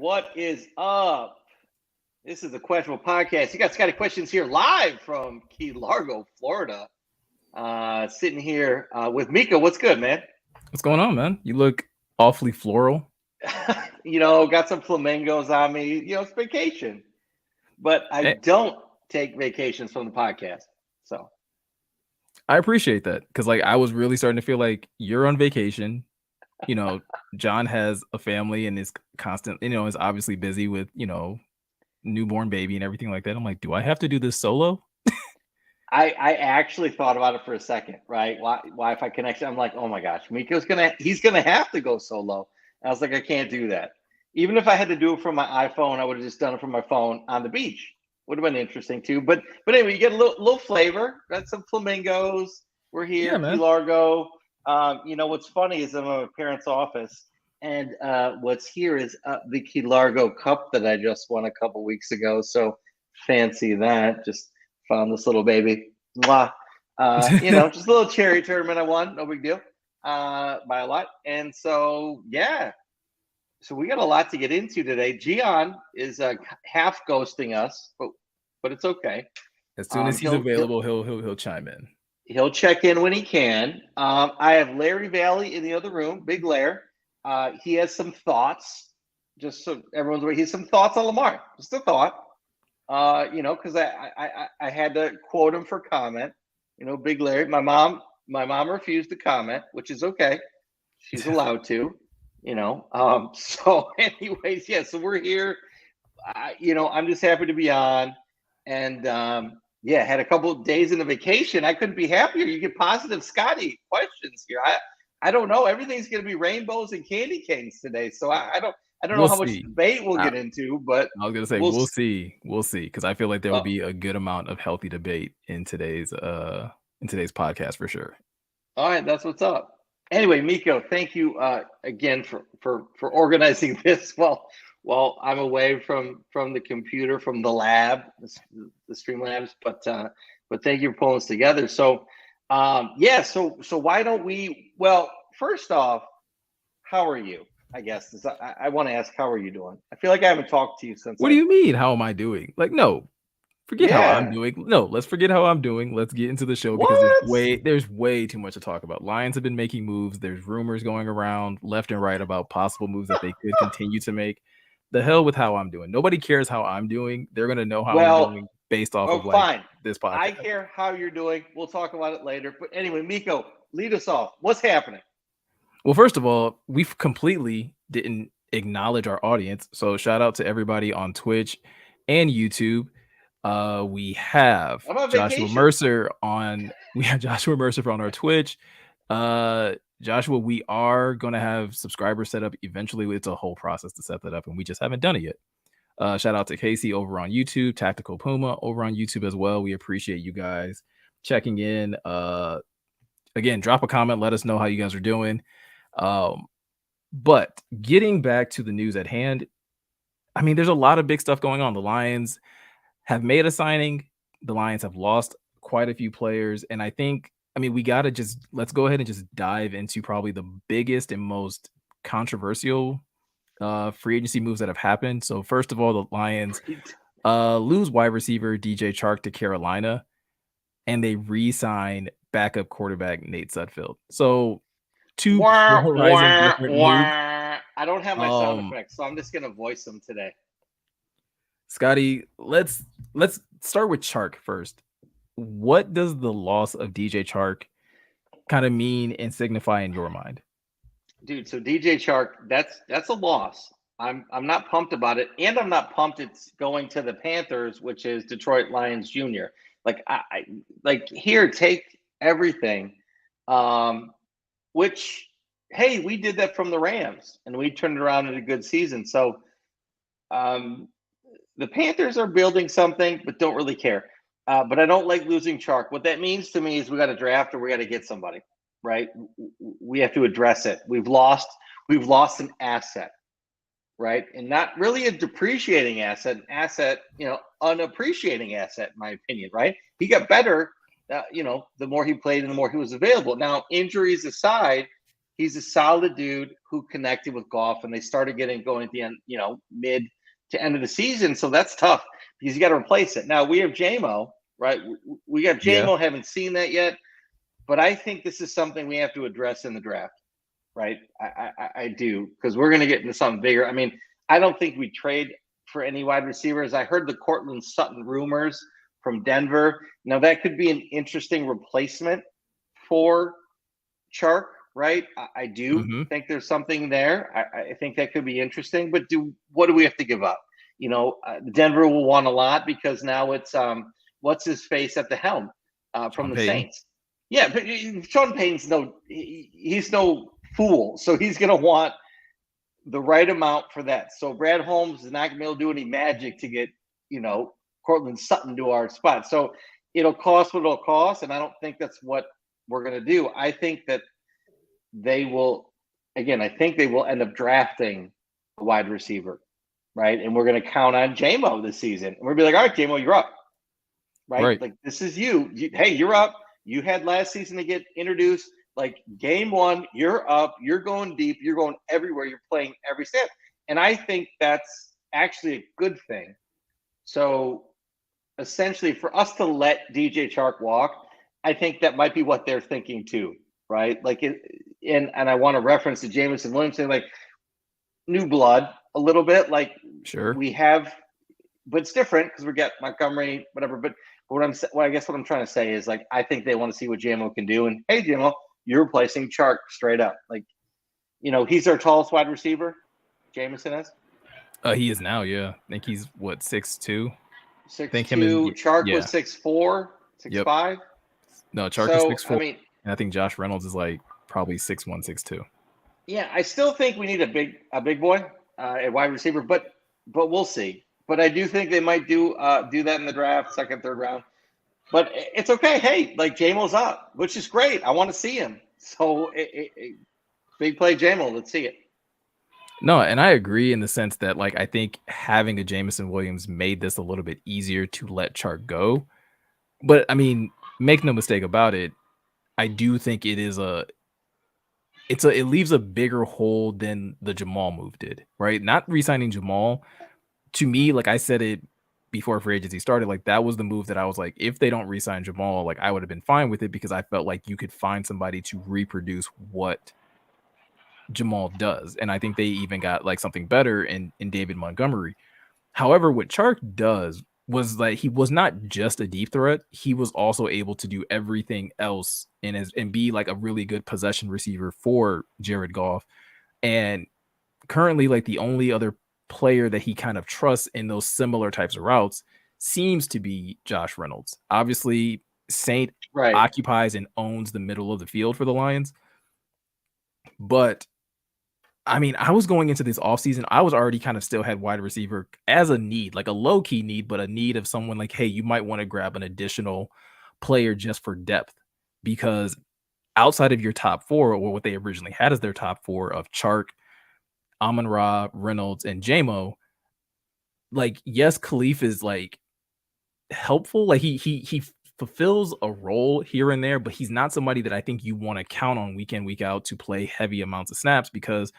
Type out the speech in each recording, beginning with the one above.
What is up? This is the Questionable Podcast. You got Scotty Questions here live from Key Largo, Florida. Sitting here with Miko. What's good, man? What's going on, man? You look awfully floral. Got some flamingos on me. It's vacation. But I don't take vacations from the podcast. So I appreciate that because I was really starting to feel like you're on vacation. John has a family and is constant, is obviously busy with, newborn baby and everything like that. I'm like, do I have to do this solo? I actually thought about it for a second, right? Wi-Fi connection. I'm like, oh my gosh, Miko's he's gonna have to go solo. And I was like, I can't do that. Even if I had to do it from my iPhone, I would have just done it from my phone on the beach. Would have been interesting too. But anyway, you get a little flavor. Got some flamingos. We're here, Key Largo. What's funny is I'm in my parents' office, and what's here is the Key Largo Cup that I just won a couple weeks ago. So fancy that. Just found this little baby. Mwah. Just a little cherry tournament I won. No big deal. By a lot. And so, yeah. So we got a lot to get into today. Gian is half ghosting us, but it's okay. As soon as he's available, he'll chime in. He'll check in when he can. I have Larry Valley in the other room, Big Lair. He has some thoughts, just so everyone's aware. He has some thoughts on Lamar. Just a thought. Because I had to quote him for comment. Big Larry. My mom refused to comment, which is okay. She's allowed to. So anyways, yeah. So we're here. I'm just happy to be on, and had a couple of days in a vacation. I couldn't be happier. You get positive Scotty questions here. I don't know. Everything's going to be rainbows and candy canes today. So I don't know how much debate we'll get into, but I was going to say we'll see. We'll see, because I feel like there will be a good amount of healthy debate in today's podcast for sure. All right, that's what's up. Anyway, Miko, thank you again for organizing this while I'm away from the computer, from the lab, the stream labs. But thank you for pulling this together. So so why don't we? Well, first off, how are you? I guess I want to ask, how are you doing? I feel like I haven't talked to you since. What do you mean? How am I doing? No. Forget how I'm doing. No, let's forget how I'm doing. Let's get into the show because there's way too much to talk about. Lions have been making moves. There's rumors going around left and right about possible moves that they could continue to make. The hell with how I'm doing. Nobody cares how I'm doing. They're going to know how I'm doing based off of this podcast. I care how you're doing. We'll talk about it later. But anyway, Miko, lead us off. What's happening? Well, first of all, we completely didn't acknowledge our audience. So shout out to everybody on Twitch and YouTube. We have Joshua Mercer on our Twitch. Joshua, we are going to have subscribers set up eventually. It's a whole process to set that up, and we just haven't done it yet. Shout out to Casey over on YouTube, Tactical Puma over on YouTube as well. We appreciate you guys checking in. Again, drop a comment. Let us know how you guys are doing. But getting back to the news at hand, there's a lot of big stuff going on. The Lions have made a signing. The Lions have lost quite a few players. And I think, let's go ahead and just dive into probably the biggest and most controversial free agency moves that have happened. So first of all, the Lions lose wide receiver DJ Chark to Carolina, and they re-sign backup quarterback Nate Sudfeld. So two different moves. I don't have my sound effects, so I'm just going to voice them today. Scotty, let's start with Chark first. What does the loss of DJ Chark kind of mean and signify in your mind? Dude, so DJ Chark, that's a loss. I'm not pumped about it, and I'm not pumped it's going to the Panthers, which is Detroit Lions Jr. Here, take everything. Which, hey, we did that from the Rams, and we turned it around in a good season. So, the Panthers are building something, but don't really care. But I don't like losing Chark. What that means to me is we got to draft or we got to get somebody, right? We have to address it. We've lost an asset, right? And not really a depreciating asset, unappreciating asset, in my opinion, right? He got better, the more he played and the more he was available. Now, injuries aside, He's a solid dude who connected with Goff, and they started getting going at the end, mid to end of the season. So that's tough because you got to replace it. Now we have Jamo, right? We got Jamo, haven't seen that yet, but I think this is something we have to address in the draft, right? I do, because we're going to get into something bigger. I mean, I don't think we trade for any wide receivers. I heard the Cortland Sutton rumors from Denver. Now that could be an interesting replacement for Chark, right? I do think there's something there. I think that could be interesting, but what do we have to give up? Denver will want a lot because now it's what's his face at the helm from the Saints. Yeah, but Sean Payton's he's no fool, so he's going to want the right amount for that. So Brad Holmes is not going to be able to do any magic to get Cortland Sutton to our spot. So it'll cost what it'll cost, and I don't think that's what we're going to do. I think that they will end up drafting a wide receiver, right? And we're going to count on Jamo this season. And we're going to be like, all right, Jamo, you're up, right? Like, this is you. Hey, you're up. You had last season to get introduced. Like, game one, you're up. You're going deep. You're going everywhere. You're playing every step. And I think that's actually a good thing. So essentially, for us to let DJ Chark walk, I think that might be what they're thinking too, right? Like, and I want to reference to Jameson Williamson, like, new blood a little bit. Like, sure, we have, but it's different because we got Montgomery, whatever. But I guess what I'm trying to say is, like, I think they want to see what Jamo can do. And hey, Jamo, you're replacing Chark straight up. Like, he's our tallest wide receiver. Jameson is. He is now, yeah. I think he's what, 6'2"? 6'2". Chark was 6'4", 6'5". No, Chark is 6'4". I mean, and I think Josh Reynolds is like probably 6'1", 6'2". Yeah, I still think we need a big boy at wide receiver, but we'll see. But I do think they might do that in the draft, second, third round. But it's okay. Hey, like, Jamo's up, which is great. I want to see him. So big play Jamo. Let's see it. No, and I agree in the sense that, like, I think having a Jameson Williams made this a little bit easier to let Chark go. But I mean, make no mistake about it, I do think it leaves a bigger hole than the Jamal move did, right? Not re-signing Jamal, to me, like I said it before free agency started, like, that was the move that I was like, if they don't re-sign Jamal, like, I would have been fine with it because I felt like you could find somebody to reproduce what Jamal does. And I think they even got like something better in David Montgomery. However, what Chark does was, like, he was not just a deep threat. He was also able to do everything else and be like a really good possession receiver for Jared Goff. And currently, like, the only other player that he kind of trusts in those similar types of routes seems to be Josh Reynolds. Obviously, Saint occupies and owns the middle of the field for the Lions. But I mean, I was going into this offseason, I was already kind of still had wide receiver as a need, like a low-key need, but a need of someone like, hey, you might want to grab an additional player just for depth, because outside of your top four, or what they originally had as their top four of Chark, Amon-Ra, Reynolds, and Jamo, like, yes, Khalif is like helpful. Like, he fulfills a role here and there, but he's not somebody that I think you want to count on week in, week out to play heavy amounts of snaps, because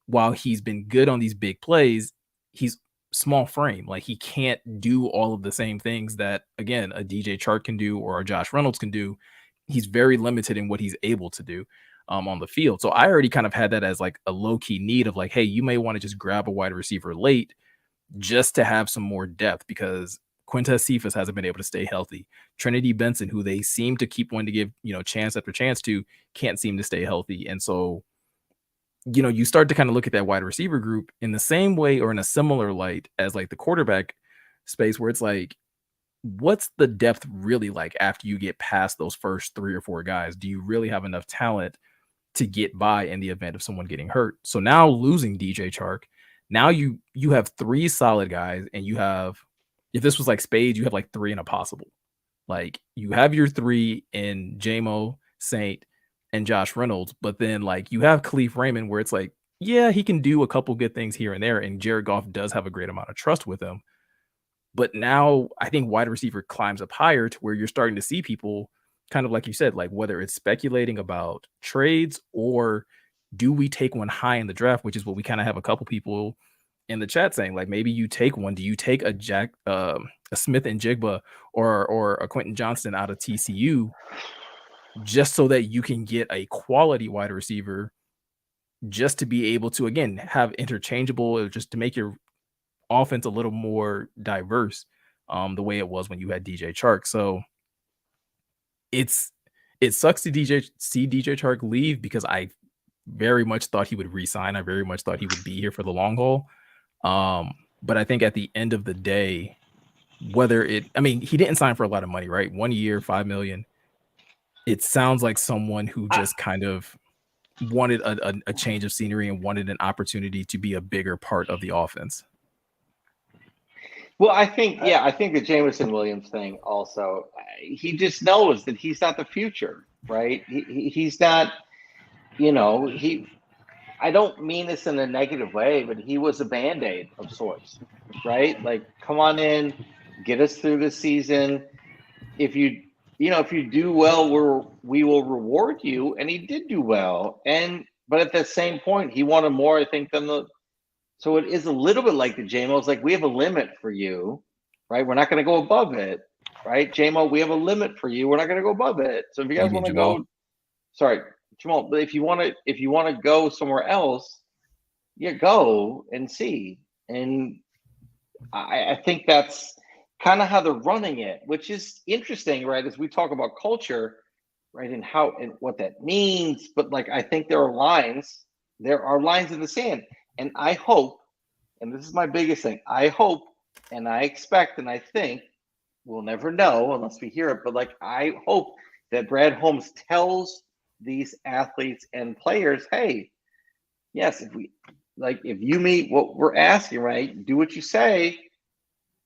while he's been good on these big plays, he's small frame. Like, he can't do all of the same things that, again, a DJ Chark can do or a Josh Reynolds can do. He's very limited in what he's able to do on the field. So I already kind of had that as like a low-key need of like, hey, you may want to just grab a wide receiver late just to have some more depth, because Quintez Cephas hasn't been able to stay healthy. Trinity Benson, who they seem to keep wanting to give, chance after chance to, can't seem to stay healthy. And so, you start to kind of look at that wide receiver group in the same way or in a similar light as like the quarterback space, where it's like, what's the depth really like after you get past those first 3 or 4 guys? Do you really have enough talent to get by in the event of someone getting hurt? So now losing DJ Chark, now you have 3 solid guys, and you have, if this was like spades, you have like 3 in a possible. Like, you have your 3 in Jamo, Saint, and Josh Reynolds, but then like you have Khalif Raymond, where it's like, yeah, he can do a couple good things here and there, and Jared Goff does have a great amount of trust with him. But now I think wide receiver climbs up higher to where you're starting to see people kind of, like you said, like, whether it's speculating about trades or do we take one high in the draft, which is what we kind of have a couple people in the chat saying, like, maybe you take one. Do you take a Smith and Jigba or a Quentin Johnston out of TCU just so that you can get a quality wide receiver, just to be able to, again, have interchangeable, just to make your offense a little more diverse, the way it was when you had DJ Chark. So it sucks to see DJ Chark leave, because I very much thought he would resign. I very much thought he would be here for the long haul. But I think at the end of the day, he didn't sign for a lot of money, right? 1 year, $5 million. It sounds like someone who just kind of wanted a change of scenery and wanted an opportunity to be a bigger part of the offense. Well, I think the Jameson Williams thing also, he just knows that he's not the future, right? He's not, I don't mean this in a negative way, but he was a Band-Aid of sorts, right? Like, come on in, get us through the season. If you do well, we will reward you. And he did do well. But at the same point, he wanted more, I think, so it is a little bit like the Jamo. It's like, we have a limit for you, right? We're not going to go above it, right? Jamo, we have a limit for you. We're not going to go above it. So if you guys want to go, sorry, Jamal, but if you want to go somewhere else, go and see. And I think that's kind of how they're running it, which is interesting, right? As we talk about culture, right, and how and what that means. But like, I think there are lines in the sand. And I hope, and this is my biggest thing, I hope and I expect and I think, we'll never know unless we hear it, but like, I hope that Brad Holmes tells these athletes and players, hey, yes, if you meet what we're asking, right, do what you say,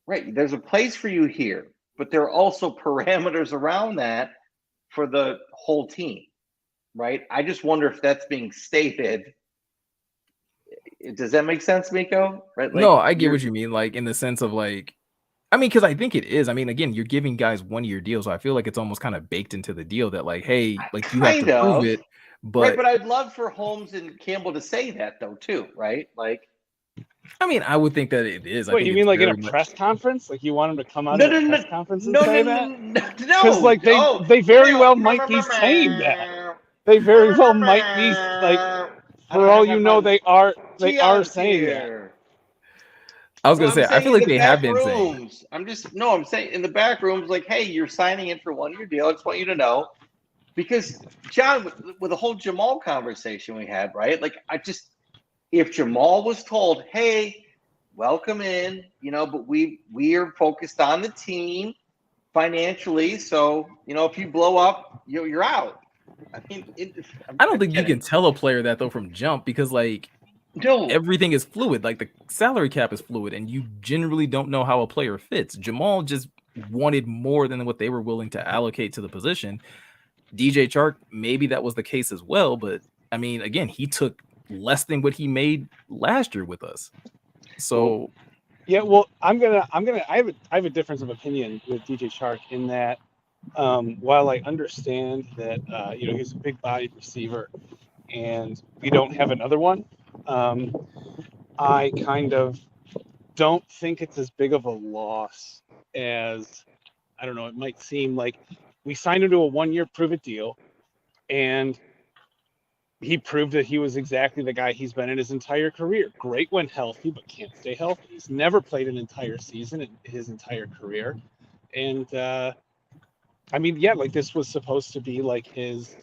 right, there's a place for you here, but there are also parameters around that for the whole team, right? I just wonder if that's being stated. Does that make sense, Miko? Right? No, I get what you mean. Like, in the sense of like, because I think it is. Again, you're giving guys 1 year deals, so I feel like it's almost kind of baked into the deal that, like, hey, like, you have to prove it. But but I'd love for Holmes and Campbell to say that though too, right? Like, I would think that it is. Wait, you mean like in a press conference? Like, you want them to come out of a press conference and say that? Because like they very well might be saying that. They very well might be like, for all you know, they are saying that. I was gonna say, I feel like they have been saying. I'm saying in the back rooms, like, hey, you're signing in for 1 year deal. I just want you to know, because John, with the whole Jamal conversation we had, right? Like, if Jamal was told, hey, welcome in, but we are focused on the team financially, so if you blow up, you're out. I don't think you can tell a player that though from jump, because like, no, everything is fluid. Like, the salary cap is fluid, and you generally don't know how a player fits. Jamal just wanted more than what they were willing to allocate to the position. DJ Chark, maybe that was the case as well, but again, he took less than what he made last year with us. So yeah, well, I have a difference of opinion with DJ Chark in that, while I understand that he's a big bodied receiver and we don't have another one, I kind of don't think it's as big of a loss as, I don't know, it might seem. Like, we signed him to a 1 year prove it deal, and he proved that he was exactly the guy he's been in his entire career. Great when healthy, but can't stay healthy. He's never played an entire season in his entire career. And like, this was supposed to be like his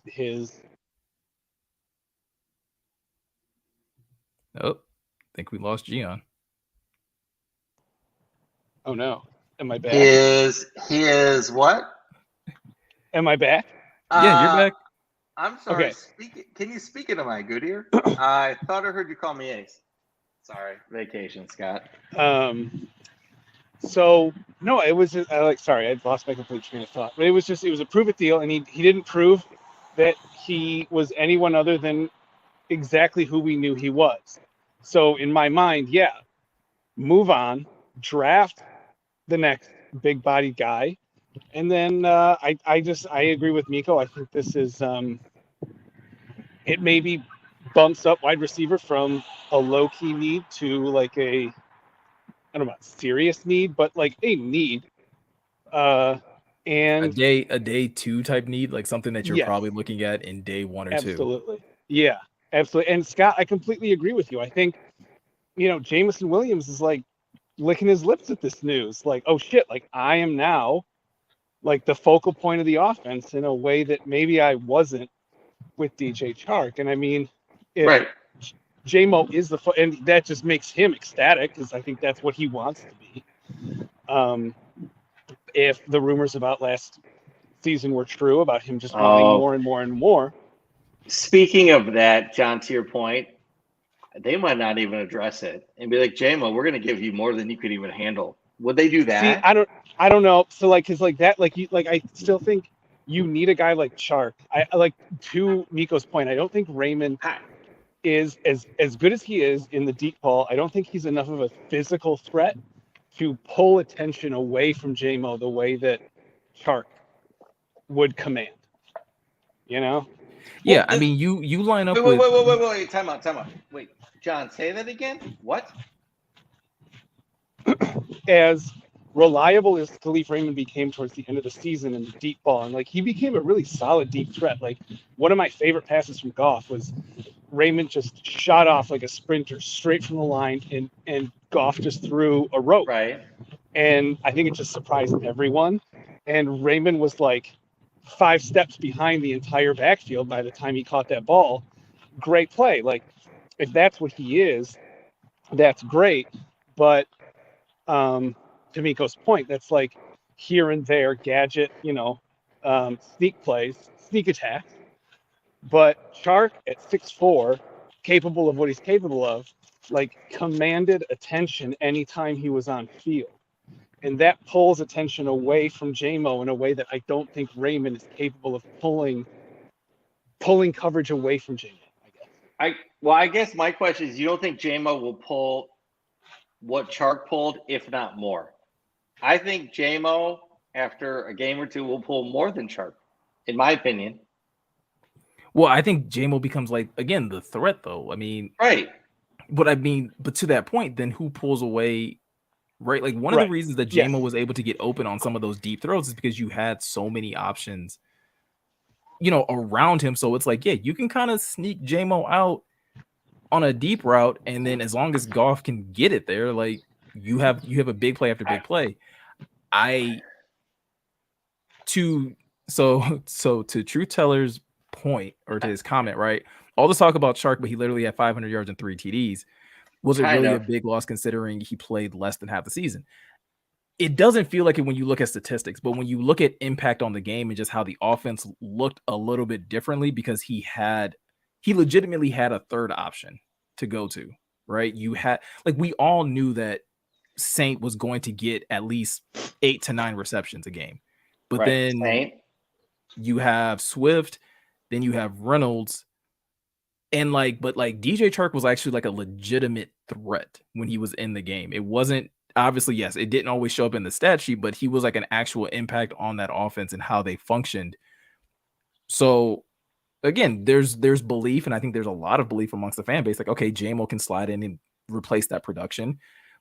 Oh, I think we lost Gian. Oh no. Am I back? He is what? Am I back? Yeah, you're back. I'm sorry. Okay. Can you speak into my good ear? I thought I heard you call me Ace. Sorry, vacation, Scott. So no, it was just, sorry, I lost my complete train of thought. But it was a prove it deal, and he didn't prove that he was anyone other than exactly who we knew he was. So in my mind, yeah, move on, draft the next big body guy. And then I agree with Miko. I think this is it may be bumps up wide receiver from a low-key need to like a, I don't know about serious need, but like a need. And a day 2 type need, like something that you're probably looking at in day 1 or 2. Absolutely. Yeah, absolutely. And Scott, I completely agree with you. I think, Jameson Williams is like licking his lips at this news. Like, oh shit, like I am now like the focal point of the offense in a way that maybe I wasn't with DJ Chark. And I mean, if Jamo is and that just makes him ecstatic because I think that's what he wants to be. If the rumors about last season were true about him just wanting more and more and more. Speaking of that, John, to your point, they might not even address it and be like, Jamo, we're going to give you more than you could even handle. Would they do that? See, I don't know. So like, cause like that, like I still think you need a guy like Chark. I like, to Nico's point, I don't think Raymond is as good as he is in the deep ball. I don't think he's enough of a physical threat to pull attention away from Jamo the way that Chark would command. Yeah, I mean, you line up. Wait, time out. Wait, John, say that again. What? As reliable as Khalif Raymond became towards the end of the season in the deep ball, and like he became a really solid deep threat. Like one of my favorite passes from Goff was Raymond just shot off like a sprinter straight from the line, and Goff just threw a rope. Right. And I think it just surprised everyone. And Raymond was like 5 steps behind the entire backfield by the time he caught that ball. Great play. Like if that's what he is, that's great. But to Miko's point, that's like here and there gadget, sneak plays, sneak attacks. But Chark at 6'4", capable of what he's capable of, like commanded attention anytime he was on field. And that pulls attention away from Jamo in a way that I don't think Raymond is capable of pulling coverage away from Jamo, I guess. I guess my question is, you don't think Jamo will pull what Chark pulled, if not more? I think Jamo, after a game or two, will pull more than Chark, in my opinion. Well, I think Jamo becomes like, again, the threat, though. I mean, right. But to that point, then who pulls away, right? Like one of the reasons that Jamo was able to get open on some of those deep throws is because you had so many options, around him. So it's like, yeah, you can kind of sneak Jamo out on a deep route, and then as long as Goff can get it there, like you have a big play after big play. So to Truth Teller's point, or to his comment, right? All this talk about Chark, but he literally had 500 yards and 3 TDs. Was it really a big loss considering he played less than half the season? It doesn't feel like it when you look at statistics, but when you look at impact on the game and just how the offense looked a little bit differently, because he legitimately had a third option to go to, right? We all knew that Saint was going to get at least 8 to 9 receptions a game. But then you have Swift, then you have Reynolds, and DJ Chark was actually like a legitimate threat when he was in the game. It wasn't, obviously, yes, it didn't always show up in the stat sheet, but he was like an actual impact on that offense and how they functioned. So again, there's belief, and I think there's a lot of belief amongst the fan base, like, okay, Jamo can slide in and replace that production.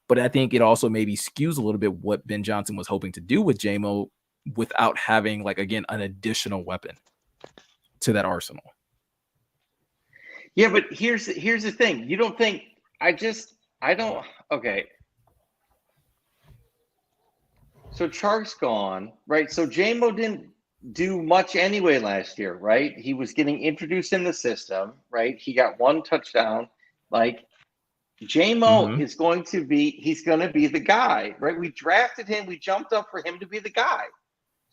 But I think it also maybe skews a little bit what Ben Johnson was hoping to do with Jamo without having, like, again, an additional weapon to that arsenal. Yeah, but here's the thing. You don't think okay. So Chark's gone, right? So Jamo didn't do much anyway last year, right? He was getting introduced in the system, right? He got 1 touchdown. Like, Jamo is going to be the guy, right? We drafted him. We jumped up for him to be the guy.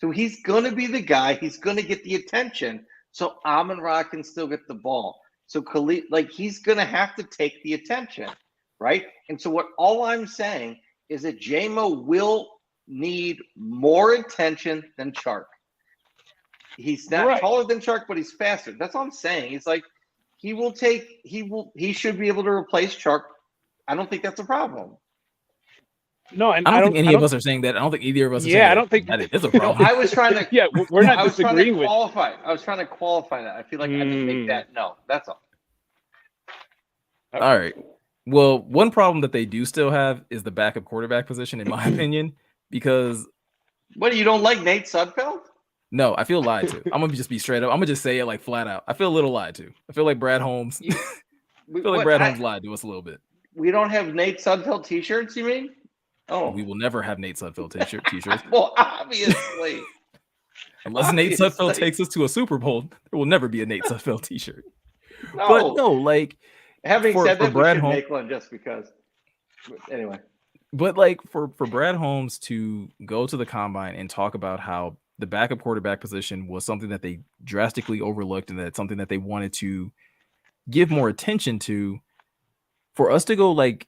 So he's going to be the guy. He's going to get the attention. So Amon-Ra can still get the ball. So Khalid, he's going to have to take the attention, right? And so all I'm saying is that Jamo will need more attention than Chark. He's not taller than Chark, but he's faster. That's all I'm saying. It's like he should be able to replace Chark. I don't think that's a problem. No, and I don't think any of us are saying that. I don't think either of us are saying I don't think that it is a problem. No, I was trying to we're not disagreeing with. I was trying to qualify that. I feel like I had to make that. No, that's all. All right. Well, one problem that they do still have is the backup quarterback position, in my opinion, because what, you don't like Nate Sudfeld? No, I feel lied to. I'm gonna just be straight up. I'm gonna just say it like flat out. I feel a little lied to. I feel like Brad Holmes. Holmes lied to us a little bit. We don't have Nate Sudfeld T-shirts. You mean? Oh, we will never have Nate Sudfeld T-shirts. Well, obviously. Unless Nate Sudfeld takes us to a Super Bowl, there will never be a Nate Sudfeld T-shirt. No. But no, like having said that, we should make one just because. Anyway. But like for Brad Holmes to go to the combine and talk about how the backup quarterback position was something that they drastically overlooked and that's something that they wanted to give more attention to, for us to go like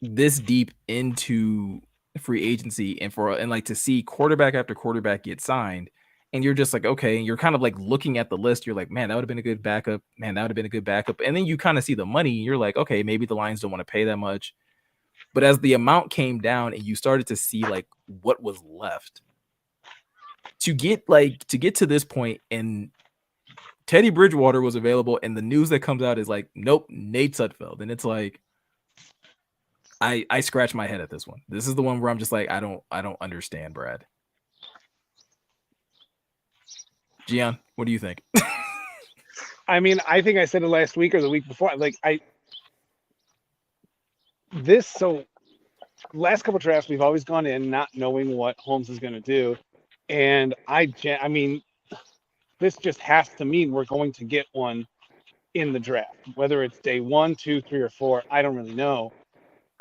this deep into free agency and like to see quarterback after quarterback get signed, and you're just like, okay, and you're kind of like looking at the list, you're like, man, that would have been a good backup. Man, that would have been a good backup. And then you kind of see the money, you're like, okay, maybe the Lions don't want to pay that much. But as the amount came down and you started to see like what was left to get to this point, and Teddy Bridgewater was available, and the news that comes out is like, nope, Nate Sudfeld. And it's like, I scratch my head at this one. This is the one where I'm just like, I don't understand, Brad. Gian, what do you think? I mean, I think I said it last week or the week before. Like last couple drafts, we've always gone in not knowing what Holmes is going to do. And I mean, this just has to mean we're going to get one in the draft, whether it's day 1, 2, 3, or 4. I don't really know,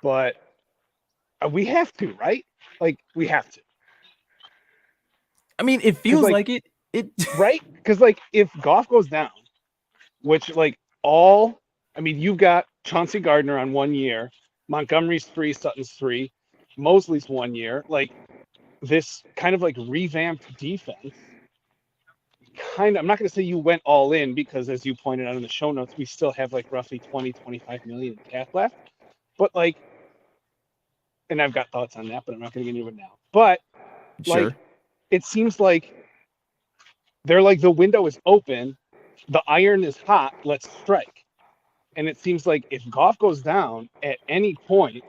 but we have to, right? Like we have to. I mean, it feels like it right? Because like if Goff goes down, which you've got Chauncey Gardner on 1 year, Montgomery's 3, Sutton's 3, Mosley's 1 year, like this kind of like revamped defense. I'm not going to say you went all in because, as you pointed out in the show notes, we still have like roughly 20-25 million in cap left. But like, and I've got thoughts on that, but I'm not going to get into it now. But sure. Like, it seems like they're like, the window is open, the iron is hot, let's strike. And it seems like if Goff goes down at any point,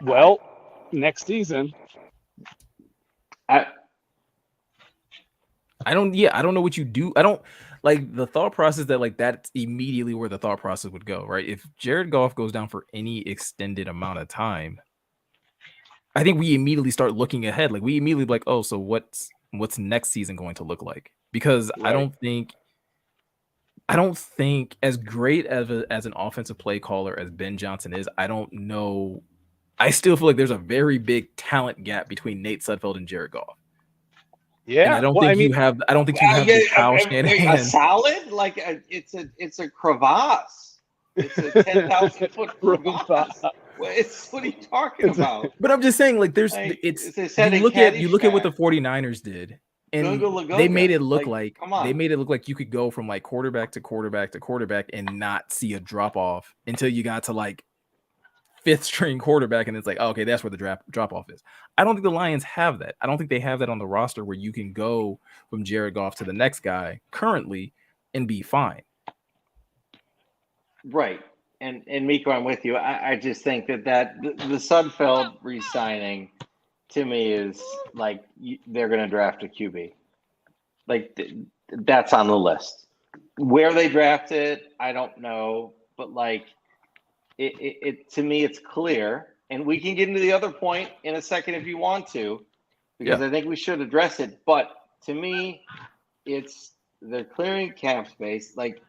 well, next season. I don't know what you do. I don't like the thought process that like that's immediately where the thought process would go, right? If Jared Goff goes down for any extended amount of time, I think we immediately start looking ahead. Like we immediately like, oh, so what's next season going to look like? Because right. I don't think as great as an offensive play caller as Ben Johnson is, I don't know. I still feel like there's a very big talent gap between Nate Sudfeld and Jared Goff. Yeah, and I don't think you have the Kyle Shanahan. A solid, like it's a crevasse. It's a 10,000 foot crevasse. What are you talking about? But I'm just saying, like, you look at what the 49ers did, and they made it look like you could go from like quarterback to quarterback to quarterback and not see a drop off until you got to like 5th string quarterback, and it's like, oh, okay, that's where the drop off is. I don't think the Lions have that. I don't think they have that on the roster where you can go from Jared Goff to the next guy currently and be fine. Right. And Miko, I'm with you. I just think that the Sudfeld re-signing to me is like they're going to draft a QB. Like that's on the list. Where they draft it, I don't know, but like. It to me, it's clear, and we can get into the other point in a second if you want to, because I think we should address it. But to me, they're clearing cap space. Like,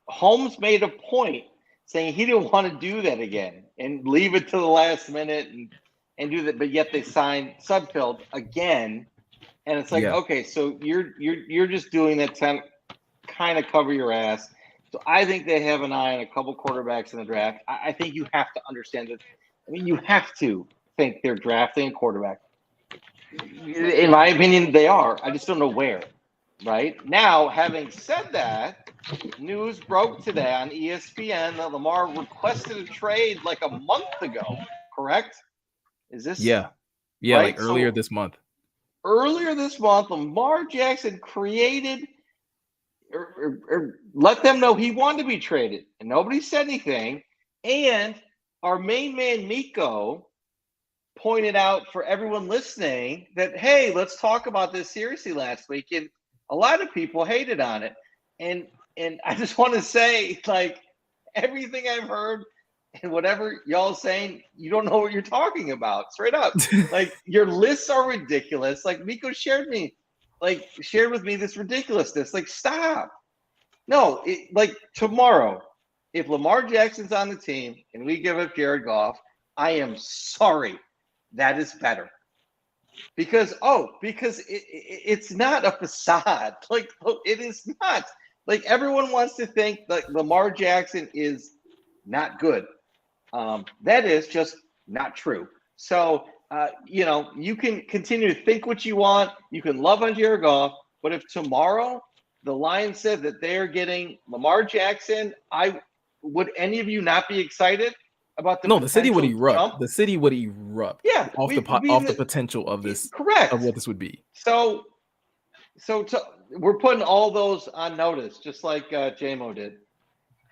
Holmes made a point saying he didn't want to do that again and leave it to the last minute and do that, but yet they signed Sudfeld again, and it's like, okay, so you're just doing that to kind of cover your ass. So I think they have an eye on a couple quarterbacks in the draft. I think you have to understand that. I mean, you have to think they're drafting a quarterback. In my opinion, they are. I just don't know where. Right? Now, having said that, news broke today on ESPN that Lamar requested a trade like a month ago, correct? Is this? Yeah, right? Like earlier this month. Earlier this month, Lamar Jackson created or let them know he wanted to be traded, and nobody said anything. And our main man Miko pointed out for everyone listening that, hey, let's talk about this seriously last week, and a lot of people hated on it. And I just want to say, like, everything I've heard and whatever y'all saying, you don't know what you're talking about. Straight up. Like, your lists are ridiculous. Like, Miko shared with me this ridiculousness. Like, stop. No, like, tomorrow, if Lamar Jackson's on the team and we give up Jared Goff, I am sorry. That is better. Because it's not a facade. Like, it is not. Like, everyone wants to think like Lamar Jackson is not good. That is just not true. So, you can continue to think what you want. You can love on Jared Goff. But if tomorrow the Lions said that they're getting Lamar Jackson, would any of you not be excited about the city would erupt. Jump? The city would erupt. Yeah, off the potential of this. Correct. Of what this would be. So we're putting all those on notice, just like Jamo did.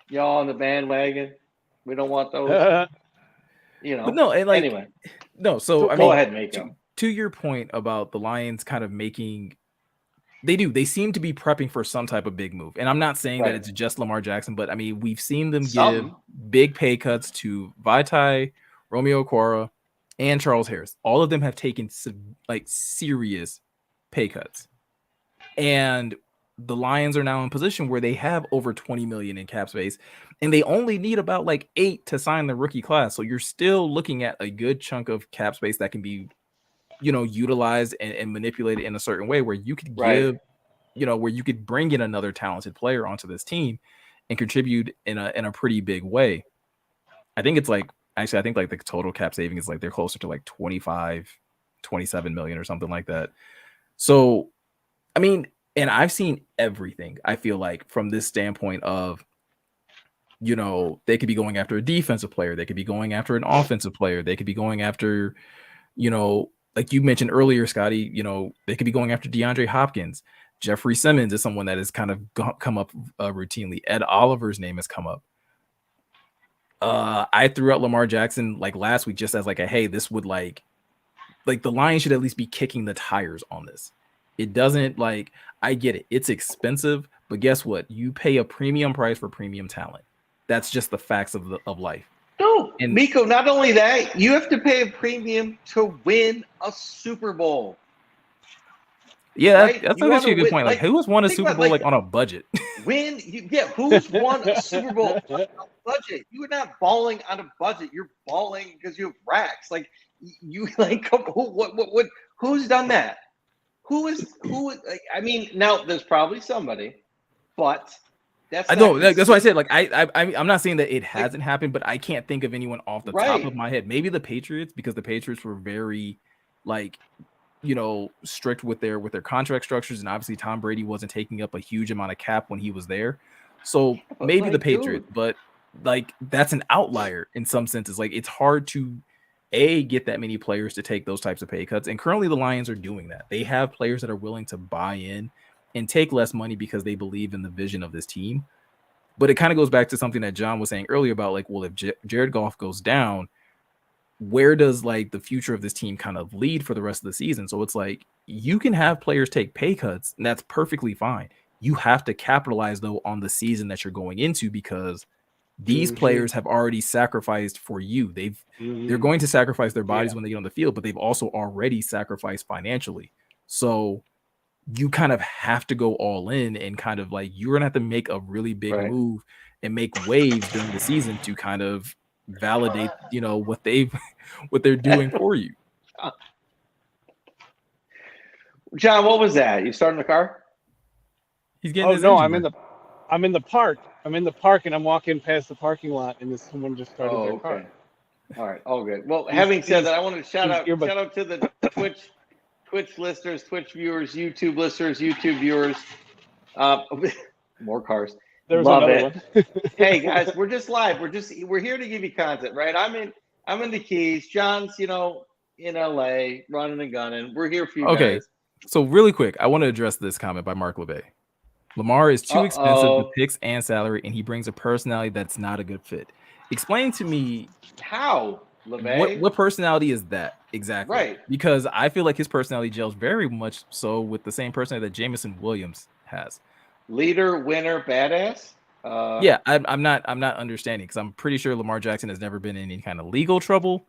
Y'all on the bandwagon. We don't want those. But no, and like anyway. No, so I go mean, ahead, Mako. To your point about the Lions kind of making, they seem to be prepping for some type of big move. And I'm not saying that it's just Lamar Jackson, but I mean, we've seen them give big pay cuts to Vaitai, Romeo Okwara, and Charles Harris. All of them have taken like serious pay cuts. And the Lions are now in position where they have over 20 million in cap space, and they only need about like 8 to sign the rookie class. So you're still looking at a good chunk of cap space that can be, utilized and manipulated in a certain way where you could give, where you could bring in another talented player onto this team and contribute in a pretty big way. I think it's like, actually, I think like the total cap savings is like they're closer to like 27 million or something like that. So, I mean, and I've seen everything, I feel like, from this standpoint of, they could be going after a defensive player. They could be going after an offensive player. They could be going after, like you mentioned earlier, Scotty, they could be going after DeAndre Hopkins. Jeffrey Simmons is someone that has kind of come up routinely. Ed Oliver's name has come up. I threw out Lamar Jackson like last week just as like hey, this would like the Lions should at least be kicking the tires on this. It doesn't I get it. It's expensive, but guess what? You pay a premium price for premium talent. That's just the facts of life. No, and Miko, not only that, you have to pay a premium to win a Super Bowl. Yeah, right? That's actually a good point. Like, who's won a Super Bowl on a budget? Who's won a Super Bowl on a budget? You are not balling on a budget. You're balling because you have racks. Who's done that? I mean, now there's probably somebody, but that's why I said I'm not saying that it hasn't happened, but I can't think of anyone off the top of my head. Maybe the Patriots, because the Patriots were very strict with their contract structures, and obviously Tom Brady wasn't taking up a huge amount of cap when he was there. So maybe the Patriots, but that's an outlier in some senses. It's hard to get that many players to take those types of pay cuts. And currently the Lions are doing that. They have players that are willing to buy in and take less money because they believe in the vision of this team. But it kind of goes back to something that John was saying earlier about if Jared Goff goes down, where does the future of this team kind of lead for the rest of the season? So it's you can have players take pay cuts, and that's perfectly fine. You have to capitalize though on the season that you're going into, because these players have already sacrificed for you. They're going to sacrifice their bodies when they get on the field, but they've also already sacrificed financially. So you kind of have to go all in, and kind of you're gonna have to make a really big move and make waves during the season to kind of validate what they're doing for you. John, what was that? You starting the car? He's getting I'm in the park. I'm in the park, and I'm walking past the parking lot, and someone just started their car. All right, all good. Well, having said that, I want to shout out to the Twitch listeners, Twitch viewers, YouTube listeners, YouTube viewers. More cars. There's Love another it. one. Hey guys, we're just live. We're here to give you content, right? I'm in the Keys. John's, in LA, running and gunning. We're here for you guys. So really quick, I want to address this comment by Mark LeBay. Lamar is too expensive with picks and salary, and he brings a personality that's not a good fit. Explain to me how, what personality is that exactly? Right. Because I feel like his personality gels very much so with the same personality that Jameson Williams has. Leader, winner, badass. Yeah, I'm not understanding, because I'm pretty sure Lamar Jackson has never been in any kind of legal trouble.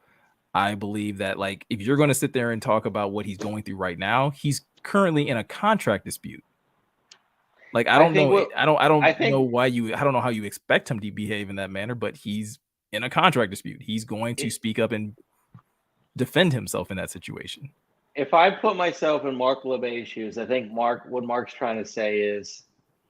I believe that, like, if you're going to sit there and talk about what he's going through right now, he's currently in a contract dispute. Like, I don't know how you expect him to behave in that manner, but he's in a contract dispute. He's going to speak up and defend himself in that situation. If I put myself in Mark LeBay's shoes, I think what Mark's trying to say is,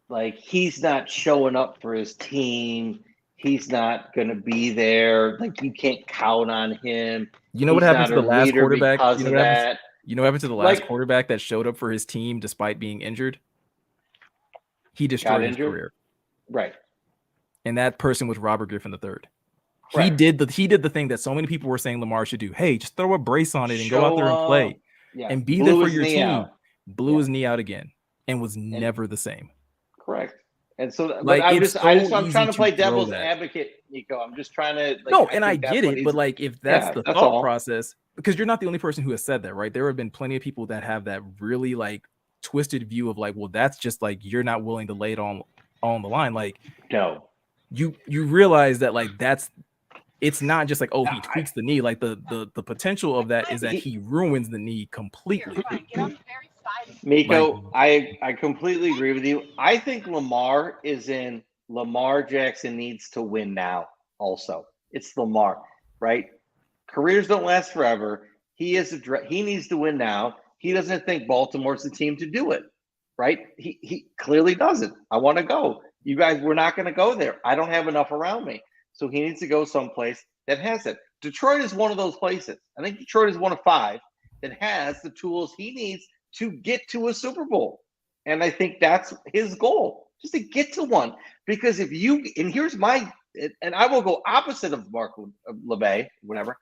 like, he's not showing up for his team. He's not going to be there. Like, you can't count on him. You know what happened to the last quarterback? You know what happened to the last quarterback that showed up for his team despite being injured? He destroyed his career. Right. And that person was Robert Griffin III. He did the thing that so many people were saying Lamar should do. Hey, just throw a brace on it and go out there and play. And be there for your team. Blew his knee out again and was never the same. Correct. And so, like, I'm trying to play devil's advocate, Nico. I'm just trying to. Like, I get it, but like, if that's the thought process, because you're not the only person who has said that, right? There have been plenty of people that have that really like twisted view of like, well, that's just like you're not willing to lay it on the line. Like, no, you realize that like it's not just like, oh, he tweaks the knee. Like the potential of that is that he ruins the knee completely. Miko, I completely agree with you. I think Lamar Jackson needs to win now also. It's Lamar, right? Careers don't last forever. He needs to win now. He doesn't think Baltimore's the team to do it, right? He clearly doesn't. I want to go. You guys, we're not going to go there. I don't have enough around me. So he needs to go someplace that has it. Detroit is one of those places. I think Detroit is one of 5 that has the tools he needs to get to a Super Bowl. And I think that's his goal, just to get to one. Because and I will go opposite of Mark LeBay, whatever,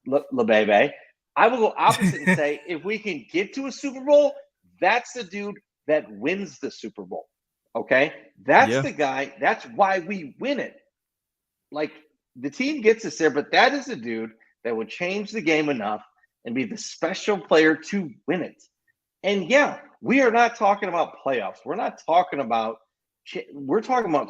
LeBay. I will go opposite and say, if we can get to a Super Bowl, that's the dude that wins the Super Bowl. Okay? That's the guy. That's why we win it. Like, the team gets us there, but that is a dude that would change the game enough and be the special player to win it. And we are not talking about playoffs. We're talking about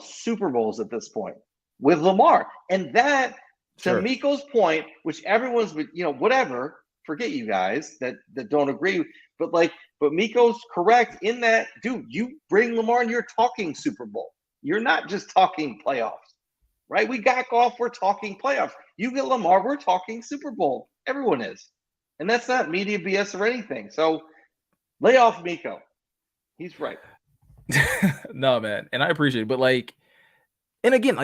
Super Bowls at this point with Lamar. And that, to Miko's point, which everyone's, whatever, forget you guys that don't agree, but Miko's correct in that, dude, you bring Lamar and you're talking Super Bowl. You're not just talking playoffs, right? We got Goff, we're talking playoffs. You get Lamar, we're talking Super Bowl. Everyone is. And that's not media BS or anything. So, lay off Miko. He's right. No, man. And I appreciate it. But and again,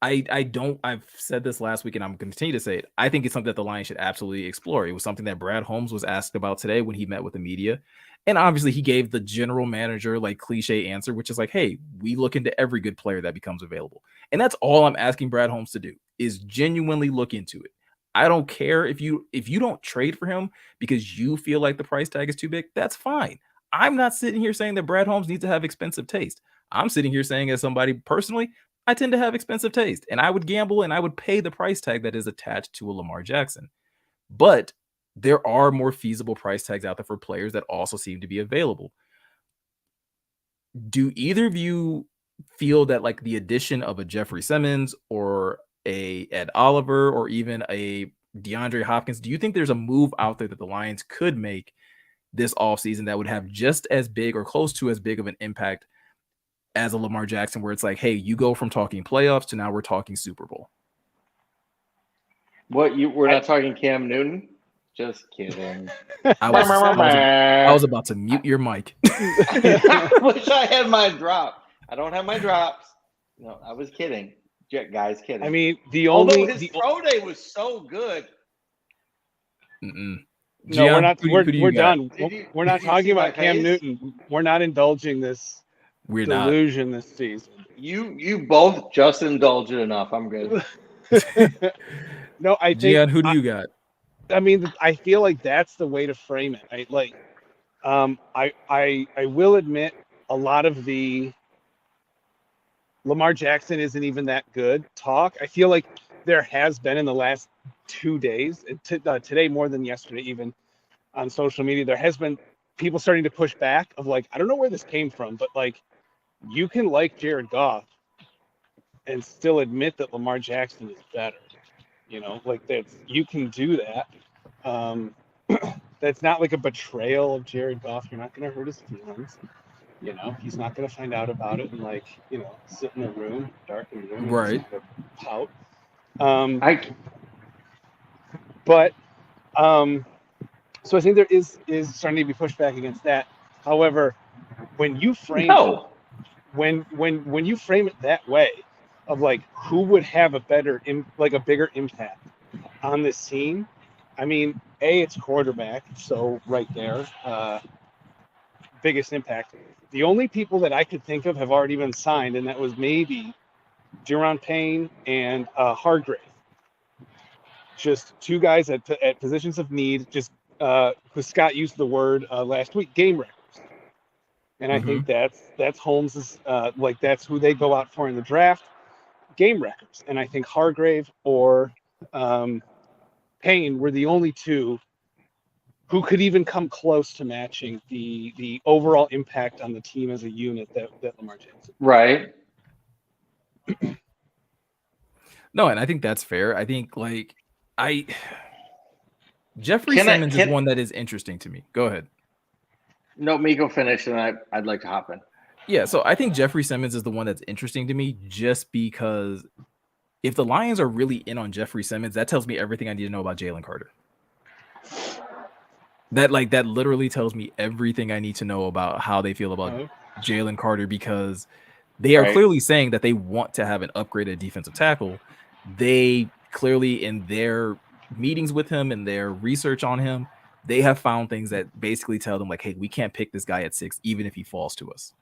I've said this last week and I'm going to continue to say it. I think it's something that the Lions should absolutely explore. It was something that Brad Holmes was asked about today when he met with the media. And obviously he gave the general manager cliche answer, which is hey, we look into every good player that becomes available. And that's all I'm asking Brad Holmes to do, is genuinely look into it. I don't care if you don't trade for him because you feel like the price tag is too big. That's fine. I'm not sitting here saying that Brad Holmes needs to have expensive taste. I'm sitting here saying, as somebody personally, I tend to have expensive taste, and I would gamble and I would pay the price tag that is attached to a Lamar Jackson. But there are more feasible price tags out there for players that also seem to be available. Do either of you feel that the addition of a Jeffrey Simmons or a Ed Oliver or even a DeAndre Hopkins, do you think there's a move out there that the Lions could make this offseason that would have just as big or close to as big of an impact as a Lamar Jackson, where it's hey, you go from talking playoffs to now we're talking Super Bowl? We're not talking Cam Newton? Just kidding. I was about to mute your mic. I wish I had my drop. I don't have my drops. No, I was kidding. Guys, kidding. I mean, although his pro day was so good. Mm-mm. No, we're not. We're done. We're not talking about Cam Newton. We're not indulging this delusion this season. You both just indulged it enough. I'm good. No, I think. Gian, who do you got? I mean, I feel like that's the way to frame it. I will admit a lot of the Lamar Jackson isn't even that good talk. I feel like there has been in the last 2 days, today more than yesterday, even on social media, there has been people starting to push back of like, I don't know where this came from, but like, you can like Jared Goff and still admit that Lamar Jackson is better. You know, like you can do that. That's not like a betrayal of Jared Goff. You're not going to hurt his feelings. You know, he's not going to find out about it and like, you know, sit in a room, darkened room, right? And just pout. But so I think there is starting to be pushback against that. However, when you frame it, when you frame it that way, of like who would have a bigger impact on this team, I mean, it's quarterback, so right there, biggest impact. The only people that I could think of have already been signed, and that was maybe Deron Payne and Hargrave. Just two guys at positions of need, just because Scott used the word last week, game wreckers. And I think that's Holmes's, like that's who they go out for in the draft, game wreckers. And I think Hargrave or Payne were the only two who could even come close to matching the overall impact on the team as a unit that Lamar Jackson. Right. No, and I think that's fair. I think like Jeffrey Simmons is one that is interesting to me. Go ahead. No, Miko finish, and I'd like to hop in. Yeah, so I think Jeffrey Simmons is the one that's interesting to me just because if the Lions are really in on Jeffrey Simmons, that tells me everything I need to know about Jalen Carter. That literally tells me everything I need to know about how they feel about Jalen Carter, because they are clearly saying that they want to have an upgraded defensive tackle. They clearly, in their meetings with him and their research on him, they have found things that basically tell them like, hey, we can't pick this guy at 6, even if he falls to us.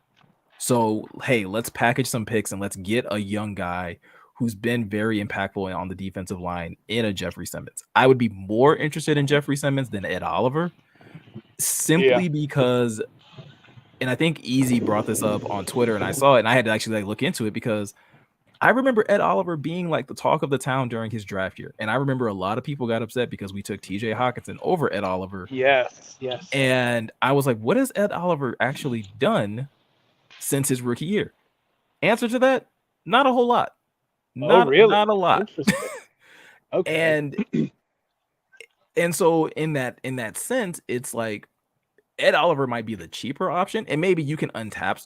So, hey, let's package some picks and let's get a young guy who's been very impactful on the defensive line in a Jeffrey Simmons. I would be more interested in Jeffrey Simmons than Ed Oliver, simply because, and I think Easy brought this up on Twitter and I saw it and I had to actually look into it, because I remember Ed Oliver being like the talk of the town during his draft year. And I remember a lot of people got upset because we took TJ Hawkinson over Ed Oliver. Yes. And I was like, what has Ed Oliver actually done since his rookie year? Answer to that, not a whole lot. Not a lot. Okay. And so in that sense, it's like Ed Oliver might be the cheaper option, and maybe you can unlock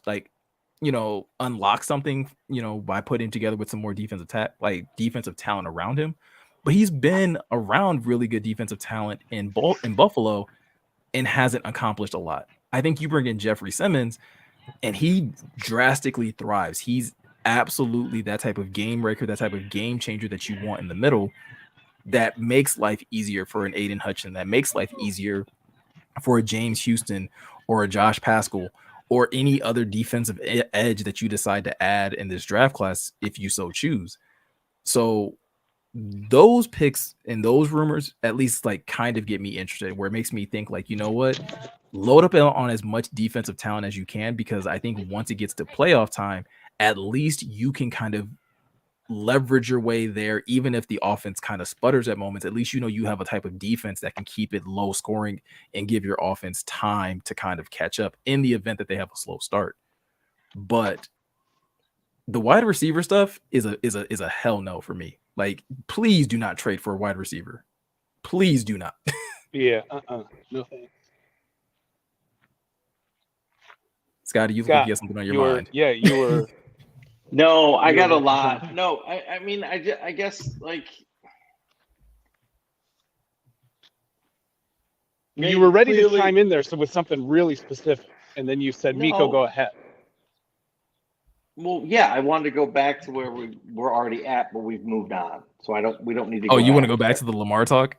something, by putting together with some more defensive talent around him. But he's been around really good defensive talent in Buffalo and hasn't accomplished a lot. I think you bring in Jeffrey Simmons and he drastically thrives. He's absolutely that type of game breaker, that type of game changer that you want in the middle, that makes life easier for an Aiden Hutchinson, that makes life easier for a James Houston or a Josh Pascal or any other defensive edge that you decide to add in this draft class, if you so choose. So those picks and those rumors at least kind of get me interested, where it makes me think you know what, load up on as much defensive talent as you can, because I think once it gets to playoff time, at least you can kind of leverage your way there. Even if the offense kind of sputters at moments, at least you have a type of defense that can keep it low scoring and give your offense time to kind of catch up in the event that they have a slow start. But the wide receiver stuff is a hell no for me. Please do not trade for a wide receiver. Please do not. Yeah. No thanks. Scotty, you look like you have something on your mind. Yeah, you were. No, I got a lot. No, I mean, I guess you were ready to chime in there, so with something really specific, and then you said, "Miko, go ahead." Well, yeah, I wanted to go back to where we were already at, but we've moved on, so we don't need to. Oh, you want to go back to the Lamar talk?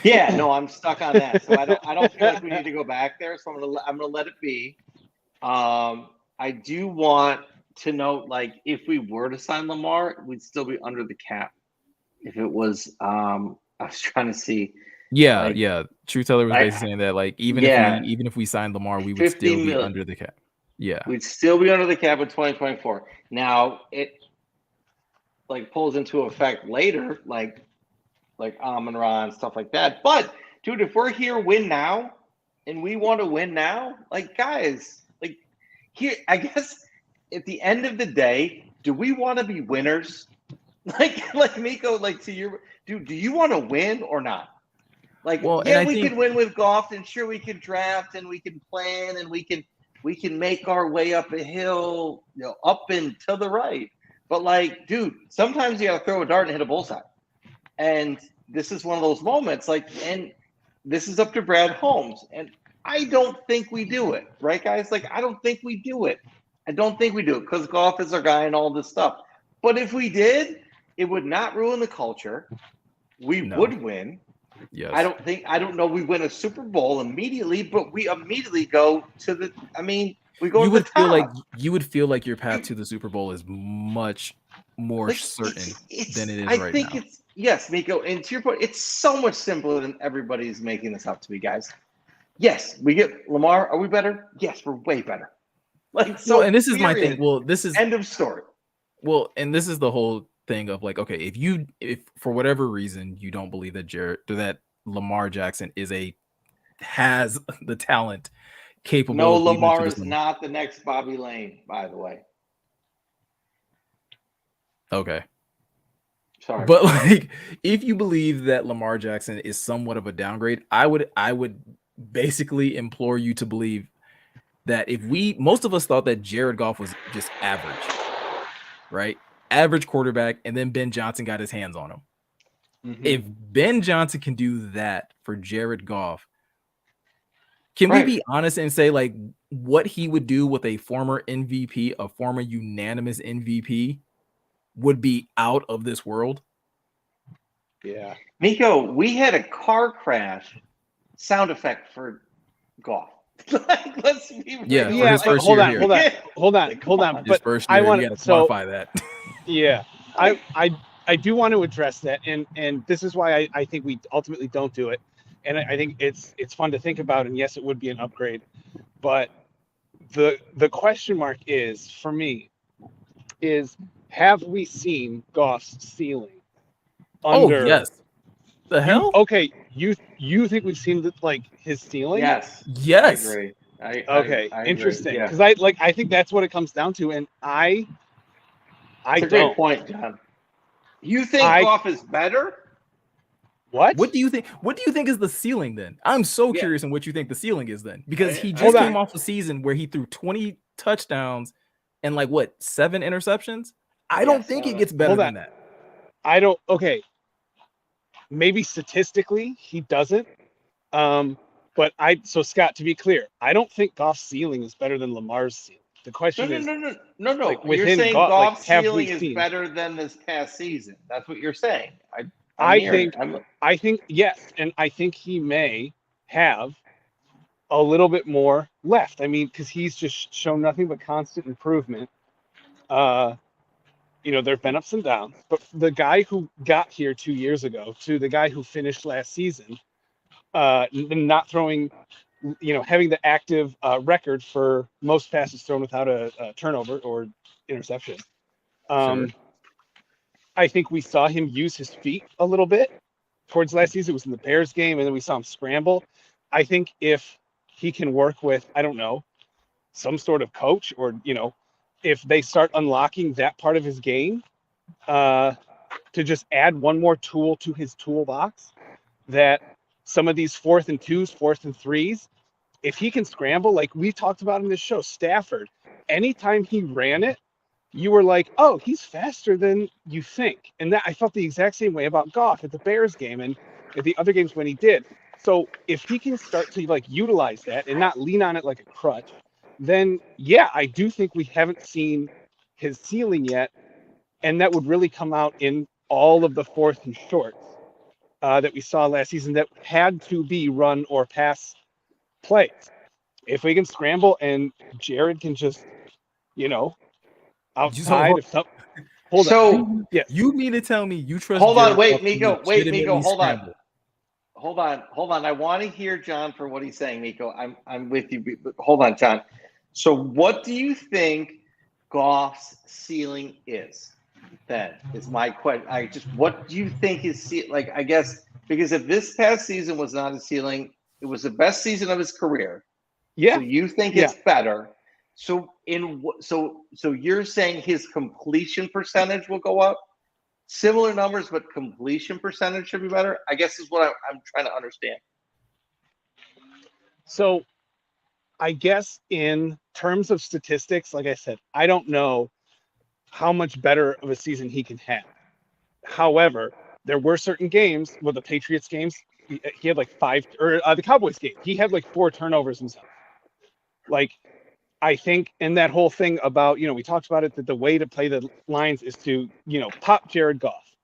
Yeah, no, I'm stuck on that, so I don't feel like we need to go back there. So I'm gonna let it be. I do want to note, if we were to sign Lamar, we'd still be under the cap. If it was, I was trying to see. Yeah. True Teller was basically saying that, even if we signed Lamar, we would still be under the cap. Yeah. We'd still be under the cap in 2024. Now it like pulls into effect later, like Amon-Ra and stuff like that. But dude, if we're here win now and we want to win now, like guys, like here, I guess at the end of the day, do we want to be winners? Like Miko, like to your dude, do you want to win or not? Like, Well, yeah, and we can win with Goff, and sure we can draft and we can plan and we can make our way up a hill, you know, up and to the right. But like, dude, sometimes you gotta throw a dart and hit a bullseye. And this is one of those moments, like, and this is up to Brad Holmes. And I don't think we do it, right, guys? Like, I don't think we do it. I don't think we do it because Goff is our guy and all this stuff. But if we did, it would not ruin the culture. We would win. Yes. I don't know we win a Super Bowl immediately, but we immediately go to the we go you to would the feel top. like you would feel like your path to the Super Bowl is much more Like, certain than it is I right think now. it's yes, Miko, and to your point, it's so much simpler than everybody's making this out to be, guys. Yes, we get Lamar. Are we better? Yes, we're way better. Like so, well, and this is my period. thing. Well, this is End of story. Well, and this is the whole thing of like, okay, if for whatever reason you don't believe that Lamar Jackson has the talent capable. No, of leading Lamar to is this not the next Bobby Lane, by the way. Okay. Sorry. But like, if you believe that Lamar Jackson is somewhat of a downgrade, I would basically implore you to believe that most of us thought that Jared Goff was just average, right? Average quarterback, and then Ben Johnson got his hands on him. Mm-hmm. If Ben Johnson can do that for Jared Goff, can we be honest and say like what he would do with a former MVP, a former unanimous MVP, would be out of this world? Yeah. Miko, we had a car crash sound effect for Goff. Like, let's be real. Yeah, like, hold on. But I want to quantify that. Yeah. I do want to address that, and this is why I think we ultimately don't do it. And I think it's fun to think about, and yes, it would be an upgrade. But the question mark is, for me, is have we seen Goff's ceiling? Oh, yes. The hell? You think we've seen like his ceiling? Yes. Yes. I agree. I interesting. Yeah. Because I think that's what it comes down to, and I That's a great point, John. You think Goff is better? What? What do you think? What do you think is the ceiling then? I'm so curious on what you think the ceiling is then, because he just came off a season where he threw 20 touchdowns and 7 interceptions. I don't think it gets better than that. I don't. Okay. Maybe statistically he doesn't. But so Scott, to be clear, I don't think Goff's ceiling is better than Lamar's ceiling. The question is no. Like, you're saying Goff's ceiling is better than this past season. That's what you're saying. I think yes, and I think he may have a little bit more left. I mean, because he's just shown nothing but constant improvement. There've been ups and downs, but the guy who got here 2 years ago to the guy who finished last season, not throwing, having the active record for most passes thrown without a turnover or interception. Sure. I think we saw him use his feet a little bit towards last season. It was in the Bears game, and then we saw him scramble. I think if he can work with, I don't know, some sort of coach, or, if they start unlocking that part of his game, to just add one more tool to his toolbox, that some of these 4th and 2s, 4th and 3s, if he can scramble, like we talked about in this show, Stafford, anytime he ran it, you were like, oh, he's faster than you think. And that I felt the exact same way about Goff at the Bears game and at the other games when he did. So if he can start to utilize that and not lean on it like a crutch, then I do think we haven't seen his ceiling yet. And that would really come out in all of the 4th and shorts that we saw last season that had to be run or pass plays. If we can scramble and Jared can just, outside of something. Hold on. Yes. You mean to tell me you trust? Hold on. Wait, Miko. Hold on. Hold on. I want to hear John for what he's saying, Miko. I'm with you. Hold on, John. So what do you think Goff's ceiling is? That is my question. What do you think his like? I guess because if this past season was not a ceiling, it was the best season of his career. Yeah. So you think it's better. So you're saying his completion percentage will go up? Similar numbers, but completion percentage should be better? I guess is what I'm trying to understand. So I guess in terms of statistics, like I said, I don't know how much better of a season he can have. However, there were certain games, the Patriots games, he had like 5, or the Cowboys game, he had like 4 turnovers himself. Like, I think in that whole thing about, we talked about it, that the way to play the Lions is to, pop Jared Goff.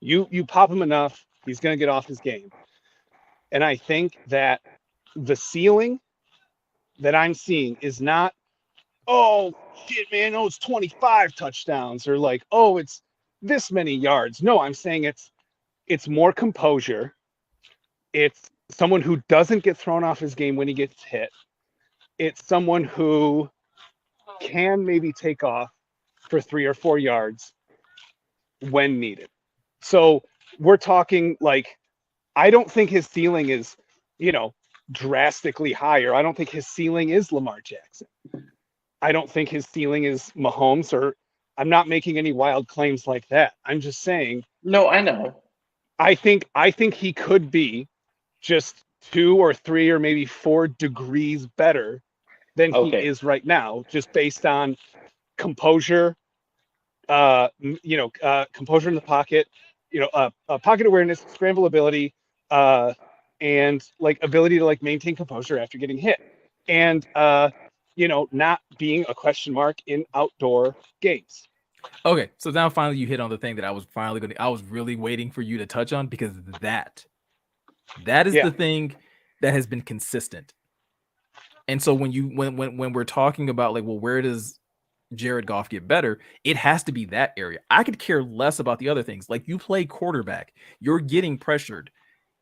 You pop him enough, he's going to get off his game. And I think that the ceiling that I'm seeing is not, oh, shit, man, it's 25 touchdowns, or like, oh, it's this many yards. No, I'm saying it's more composure. It's someone who doesn't get thrown off his game when he gets hit. It's someone who can maybe take off for 3 or 4 yards when needed. So we're talking like, I don't think his ceiling is, drastically higher. I don't think his ceiling is Lamar Jackson. I don't think his ceiling is Mahomes, or I'm not making any wild claims like that. I'm just saying. No, I know. I think he could be just 2 or 3 or maybe 4 degrees better than he is right now, just based on composure, composure in the pocket, pocket awareness, scramble ability, and like ability to like maintain composure after getting hit, and not being a question mark in outdoor games. Okay, so now finally you hit on the thing that I was really waiting for you to touch on, because that is the thing that has been consistent. And so when we're talking about like, well, where does Jared Goff get better? It has to be that area. I could care less about the other things. Like, you play quarterback, you're getting pressured.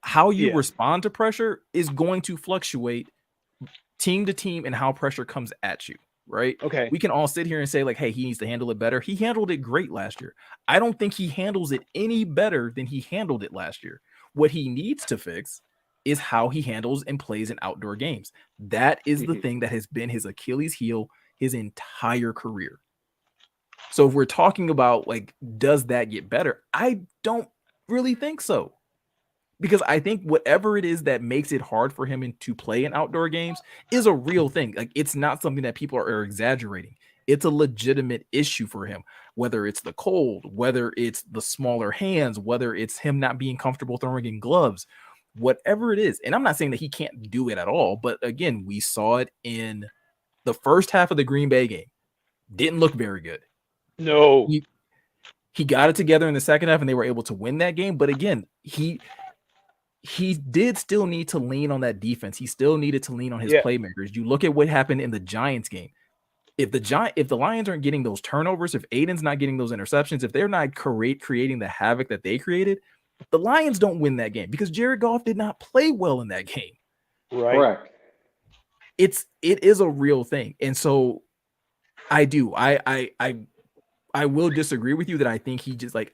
How you respond to pressure is going to fluctuate team to team and how pressure comes at you, right? Okay. We can all sit here and say like, hey, he needs to handle it better. He handled it great last year. I don't think he handles it any better than he handled it last year. What he needs to fix is how he handles and plays in outdoor games. That is the thing that has been his Achilles heel his entire career. So if we're talking about like, does that get better? I don't really think so. Because I think whatever it is that makes it hard for him to play in outdoor games is a real thing. Like, it's not something that people are exaggerating. It's a legitimate issue for him, whether it's the cold, whether it's the smaller hands, whether it's him not being comfortable throwing in gloves, whatever it is. And I'm not saying that he can't do it at all, but again, we saw it in the first half of the Green Bay game. Didn't look very good. No. He got it together in the second half and they were able to win that game. But again, he did still need to lean on that defense. He still needed to lean on his playmakers. You look at what happened in the Giants game. If the Lions aren't getting those turnovers, if Aiden's not getting those interceptions, if they're not creating the havoc that they created, the Lions don't win that game because Jared Goff did not play well in that game. Right. Correct. It is a real thing. And so I will disagree with you that I think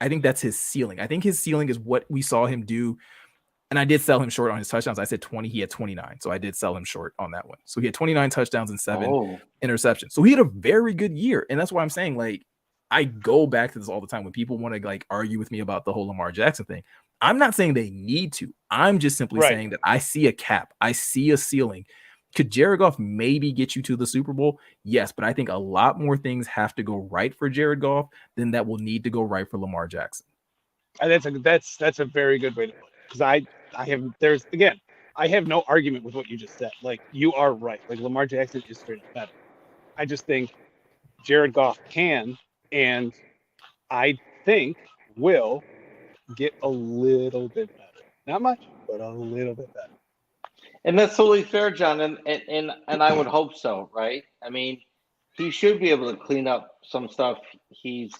I think that's his ceiling. I think his ceiling is what we saw him do. And I did sell him short on his touchdowns. I said 20, he had 29. So I did sell him short on that one. So he had 29 touchdowns and 7 interceptions. So he had a very good year. And that's why I'm saying, like, I go back to this all the time when people want to like argue with me about the whole Lamar Jackson thing. I'm not saying they need to. I'm just simply saying that I see a cap. I see a ceiling. Could Jared Goff maybe get you to the Super Bowl? Yes, but I think a lot more things have to go right for Jared Goff than that will need to go right for Lamar Jackson. And that's a very good way to put it. Because I have no argument with what you just said. Like, you are right. Like, Lamar Jackson is straight up better. I just think Jared Goff can, and I think will get a little bit better. Not much, but a little bit better. And that's totally fair, John. And I would hope so, right? I mean, he should be able to clean up some stuff the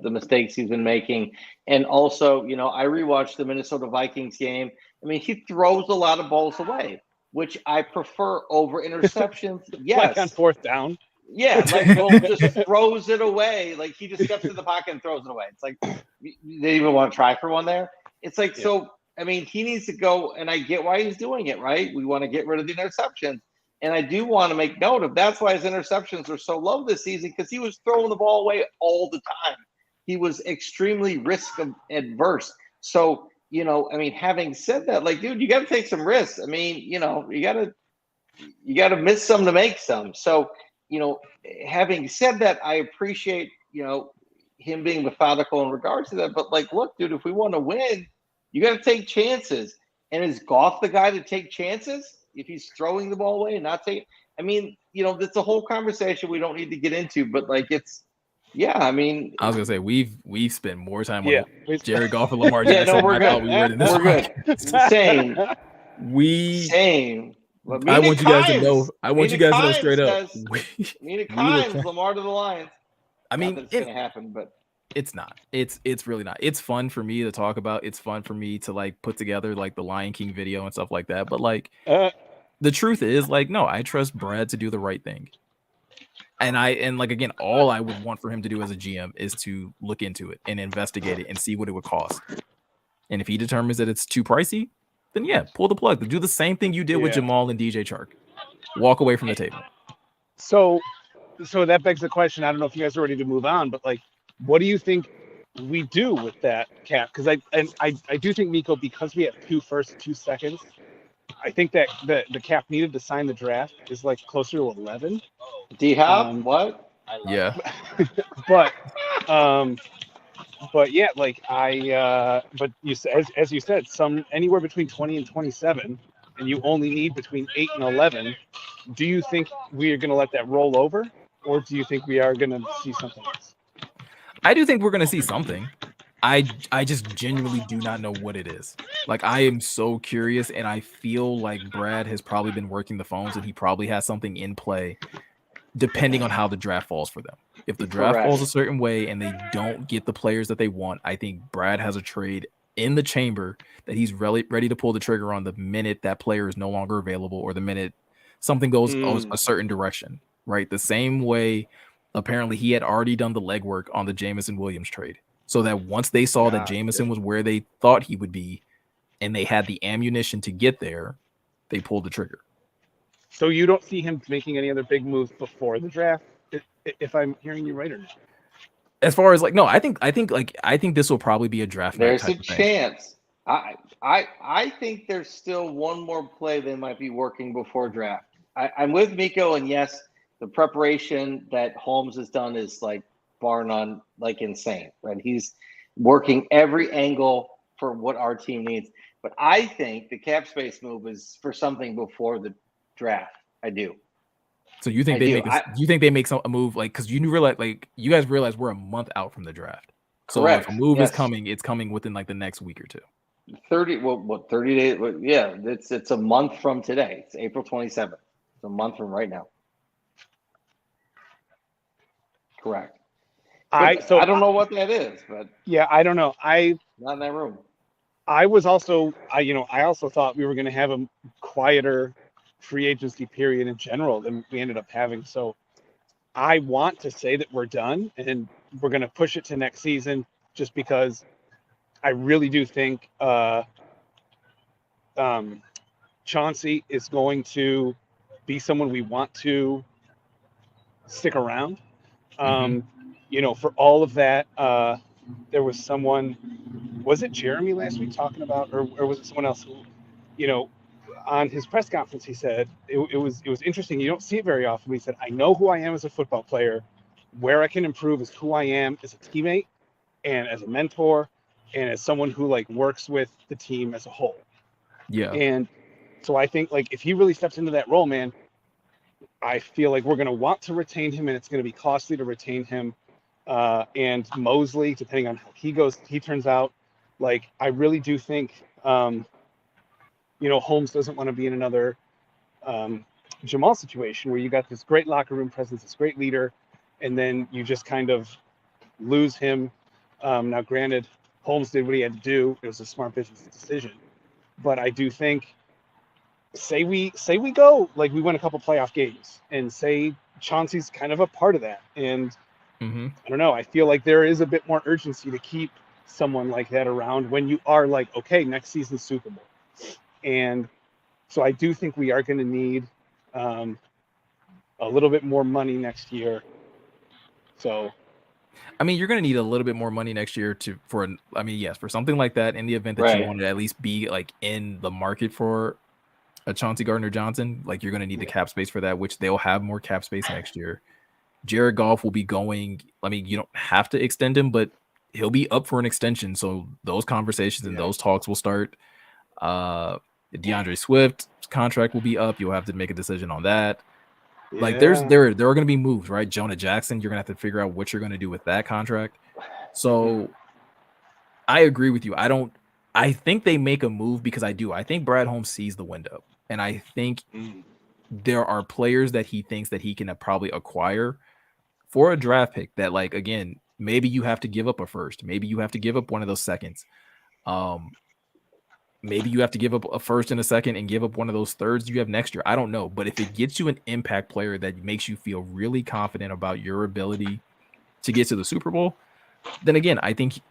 mistakes he's been making. And also, I rewatched the Minnesota Vikings game. I mean, he throws a lot of balls away. which I prefer over interceptions. Yes. Like on fourth down. Yeah, like Goff just throws it away. Like he just steps in the pocket and throws it away. It's like they didn't even want to try for one there. It's like, so, I mean, he needs to go, and I get why he's doing it, right? We want to get rid of the interceptions. And I do want to make note of that's why his interceptions are so low this season, because he was throwing the ball away all the time. He was extremely risk adverse. So, you know, I mean, having said that, like, dude, you got to take some risks. I mean, you know, you got to miss some to make some. So, you know, having said that, I appreciate, you know, him being methodical in regards to that. But like, look, dude, if we want to win, you got to take chances. And is Goff the guy to take chances if he's throwing the ball away and not taking? I mean, you know, that's a whole conversation we don't need to get into. But like, it's, yeah, I mean, I was gonna say we've spent more time on Jared Goff and Lamar Jackson. Yeah, no, we're good. We were in this we're good. Same. But I want you guys to know. I want you guys to know straight up. Lamar to the Lions. I mean, it's gonna happen, but it's not. It's really not. It's fun for me to talk about. It's fun for me to like put together like the Lion King video and stuff like that. But like, the truth is, like, no, I trust Brad to do the right thing. And like, again, all I would want for him to do as a GM is to look into it and investigate it and see what it would cost. And if he determines that it's too pricey, then yeah, pull the plug. Do the same thing you did with Jamal and DJ Chark. Walk away from the table. So that begs the question. I don't know if you guys are ready to move on, but like, what do you think we do with that cap? Because I do think, Miko, because we have 2 firsts, 2 seconds, I think that the cap needed to sign the draft is like closer to 11. D-Hop, what? Yeah. but yeah, like but you said, as you said, some anywhere between 20 and 27, and you only need between 8 and 11. Do you think we are going to let that roll over, or do you think we are going to see something else? I do think we're going to see something. I just genuinely do not know what it is. Like, I am so curious, and I feel like Brad has probably been working the phones, and he probably has something in play, depending on how the draft falls for them. If the draft falls a certain way and they don't get the players that they want, I think Brad has a trade in the chamber that he's ready to pull the trigger on the minute that player is no longer available, or the minute something goes a certain direction, right? The same way, apparently, he had already done the legwork on the Jameson Williams trade, so that once they saw that Jameson was where they thought he would be and they had the ammunition to get there, they pulled the trigger. So you don't see him making any other big moves before the draft, if I'm hearing you right or not? As far as like, no, I think this will probably be a draft. There's a chance. I think there's still one more play they might be working before draft. I'm with Miko, and yes, the preparation that Holmes has done is like bar none, like insane, right? He's working every angle for what our team needs. But I think the cap space move is for something before the draft. I do. So you think they make a move, like, because you realize, like, you guys realize we're a month out from the draft. So correct. If a move is coming, it's coming within like the next week or two. 30 days? Well, yeah, it's a month from today. It's April 27th. It's a month from right now. Correct. I don't know what that is, but yeah, I don't know. Not in that room. I also thought we were going to have a quieter free agency period in general than we ended up having. So I want to say that we're done and we're going to push it to next season, just because I really do think Chauncey is going to be someone we want to stick around. You know, for all of that, there was someone, was it Jeremy last week talking about, or was it someone else who, you know, on his press conference, he said, it was interesting. You don't see it very often. He said, I know who I am as a football player. Where I can improve is who I am as a teammate and as a mentor and as someone who like works with the team as a whole. Yeah. And so I think like if he really steps into that role, man, I feel like we're going to want to retain him, and it's going to be costly to retain him. And Mosley, depending on how he turns out, like, I really do think, you know, Holmes doesn't want to be in another Jamal situation where you got this great locker room presence, this great leader, and then you just kind of lose him. Now, granted, Holmes did what he had to do. It was a smart business decision. But I do think say we go like we win a couple playoff games, and say Chauncey's kind of a part of that, and I don't know. I feel like there is a bit more urgency to keep someone like that around when you are like, okay, next season's Super Bowl, and so I do think we are going to need a little bit more money next year. So, I mean, you're going to need a little bit more money next year for something like that, in the event that you want to at least be like in the market for a Chauncey Gardner-Johnson. Like, you're going to need the cap space for that, which they'll have more cap space next year. Jared Goff will be going. I mean, you don't have to extend him, but he'll be up for an extension. So those conversations and those talks will start. DeAndre Swift's contract will be up. You'll have to make a decision on that. Yeah. Like there are going to be moves, right? Jonah Jackson, you're going to have to figure out what you're going to do with that contract. So I agree with you. I think they make a move because I think Brad Holmes sees the window, and I think there are players that he thinks that he can probably acquire for a draft pick that, like, again, maybe you have to give up a first. Maybe you have to give up one of those seconds. Maybe you have to give up a first and a second and give up one of those thirds you have next year. I don't know. But if it gets you an impact player that makes you feel really confident about your ability to get to the Super Bowl, then again, I think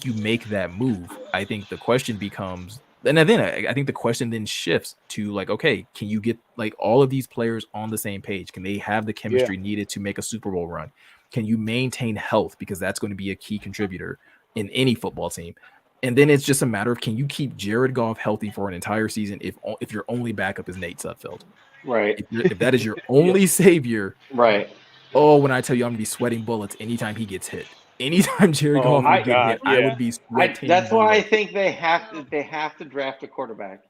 you make that move. I think the question becomes, and then I think the question then shifts to like, okay, can you get like all of these players on the same page? Can they have the chemistry needed to make a Super Bowl run? Can you maintain health? Because that's going to be a key contributor in any football team. And then it's just a matter of, can you keep Jared Goff healthy for an entire season if your only backup is Nate Sudfeld? Right. If that is your only savior. Right. Oh, when I tell you I'm going to be sweating bullets anytime he gets hit. Anytime Jared Goff would get hit, I would be sweating. That's why I think they have to draft a quarterback.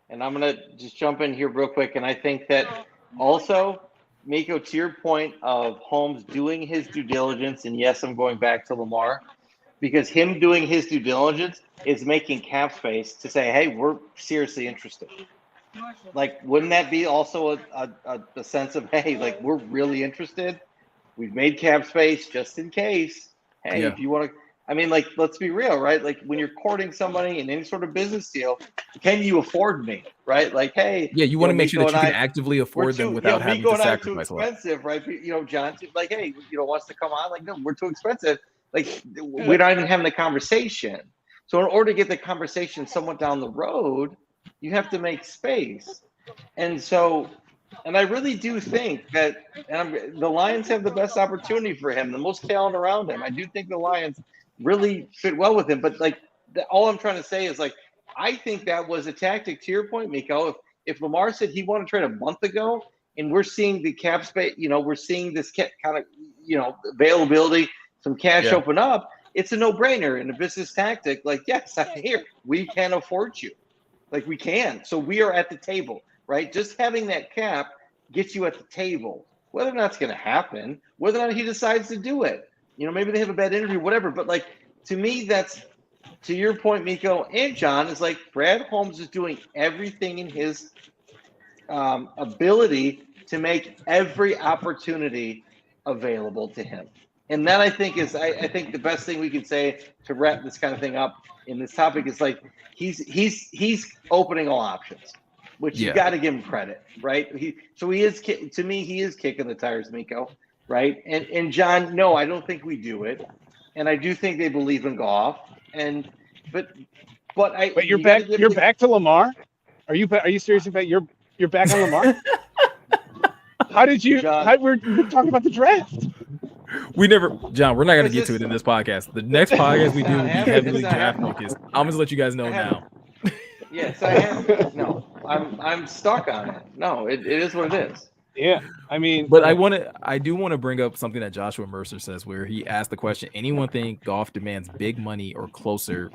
And I'm going to just jump in here real quick. And I think that also, Miko, to your point of Holmes doing his due diligence, and yes, I'm going back to Lamar, because him doing his due diligence is making cap space to say, hey, we're seriously interested. Like, wouldn't that be also a sense of, hey, like, we're really interested? We've made cap space just in case. Hey, if you want to, I mean, like, let's be real, right? Like, when you're courting somebody in any sort of business deal, can you afford me, right? Like, hey, you want to make sure that you can actively afford them without having to sacrifice a lot. Too expensive, right? John, like, hey, wants to come on? Like, no, we're too expensive. Like, we're not even having a conversation. So in order to get the conversation somewhat down the road, you have to make space. And I really do think that the Lions have the best opportunity for him, the most talent around him. I do think the Lions really fit well with him. But, like, all I'm trying to say is, like, I think that was a tactic, to your point, Miko. If Lamar said he wanted to trade a month ago, and we're seeing the cap space, we're seeing this kind of, availability, some cash open up, it's a no-brainer in a business tactic. Like, yes, here, we can afford you. Like, we can. So we are at the table, right? Just having that cap gets you at the table. Whether or not it's going to happen, whether or not he decides to do it. Maybe they have a bad interview, whatever. But, like, to me, that's, to your point, Miko and John, is like Brad Holmes is doing everything in his ability to make every opportunity available to him. And that, I think, is I think the best thing we can say to wrap this kind of thing up in this topic is, like, he's opening all options, which you got to give him credit, right? He is, to me, he is kicking the tires, Miko, right? And John, no, I don't think we do it, and I do think they believe in Goff, but you're back. You're back to Lamar. Are you serious about you're back on Lamar? How did you? John, we're talking about the draft. We're not going to get to it in this podcast. The next podcast we do will be heavily draft focused. I'm going to let you guys know now. Yes, I am. No, I'm stuck on it. No, it is what it is. Yeah, I mean, but I do want to bring up something that Joshua Mercer says, where he asked the question: anyone think Goff demands big money or closer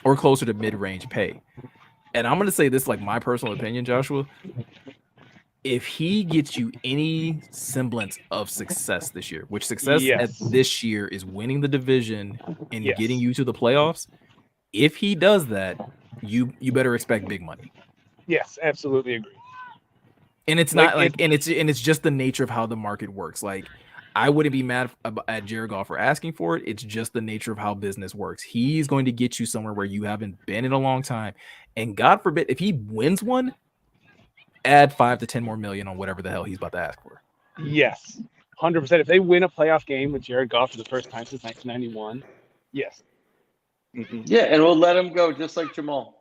to mid-range pay? And I'm going to say this, like, my personal opinion, Joshua. If he gets you any semblance of success this year, which success at this year is winning the division and getting you to the playoffs, if he does that, you better expect big money. Yes, absolutely agree. And it's not like, and it's just the nature of how the market works. Like, I wouldn't be mad at Jared Goff for asking for it. It's just the nature of how business works. He's going to get you somewhere where you haven't been in a long time. And God forbid, if he wins one, add 5 to 10 more million on whatever the hell he's about to ask for. Yes, 100%. If they win a playoff game with Jared Goff for the first time since 1991, yes. Mm-hmm. Yeah, and we'll let him go just like Jamo.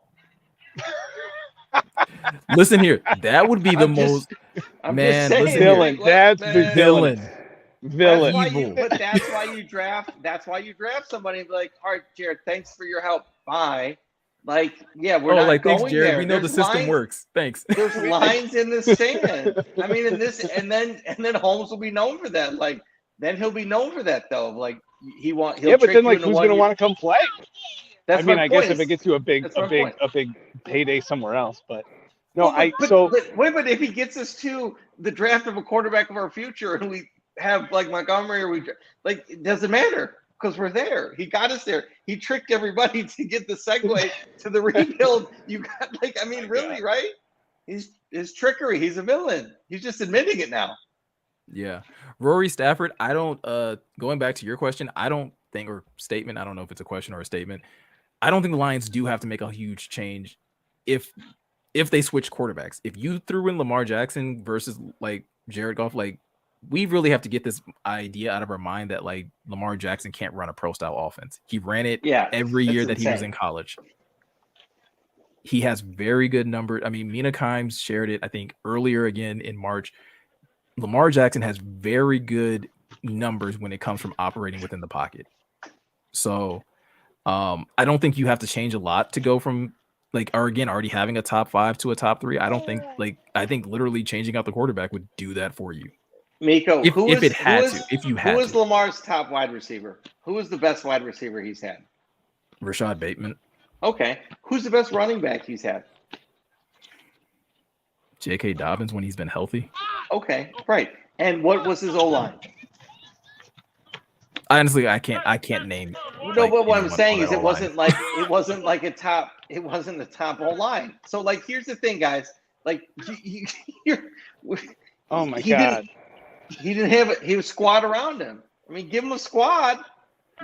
Listen here, that would be the most. Man, listen villain. Here. That's the villain. Villain. That's why you draft. That's why you draft somebody and be like, all right, Jared, thanks for your help. Bye. Like, yeah, we're not going thanks, Jared. there. We know the system works. Thanks. There's lines in the sand. I mean, and then Holmes will be known for that. Like, then he'll be known for that though. Like, he'll but then like, who's going to want to come play? That's I mean, I guess if it gets you a big payday somewhere else, but no, but if he gets us to the draft of a quarterback of our future, and we have like Montgomery, or it doesn't matter. Because we're there. He got us there. He tricked everybody to get the segue to the rebuild. You got really, right? His trickery. He's a villain. He's just admitting it now. Yeah. Rory Stafford, I don't going back to your question, I don't think, or statement, I don't know if it's a question or a statement. I don't think the Lions do have to make a huge change if they switch quarterbacks. If you threw in Lamar Jackson versus like Jared Goff, like we really have to get this idea out of our mind that like Lamar Jackson can't run a pro style offense. He ran it every year that he was in college. He has very good numbers. I mean, Mina Kimes shared it, I think, earlier again in March. Lamar Jackson has very good numbers when it comes from operating within the pocket. So I don't think you have to change a lot to go from already having a top 5 to a top 3. I don't think I think literally changing out the quarterback would do that for you. Miko, if you had who is Lamar's top wide receiver? Who is the best wide receiver he's had? Rashad Bateman. Okay. Who's the best running back he's had? J.K. Dobbins when he's been healthy. Okay, right. And what was his O-line? Honestly, I can't name. No, but what I'm saying is it wasn't a top O-line. So like, here's the thing, guys. Like, oh my God. He didn't have it. He was squad around him. I mean, give him a squad.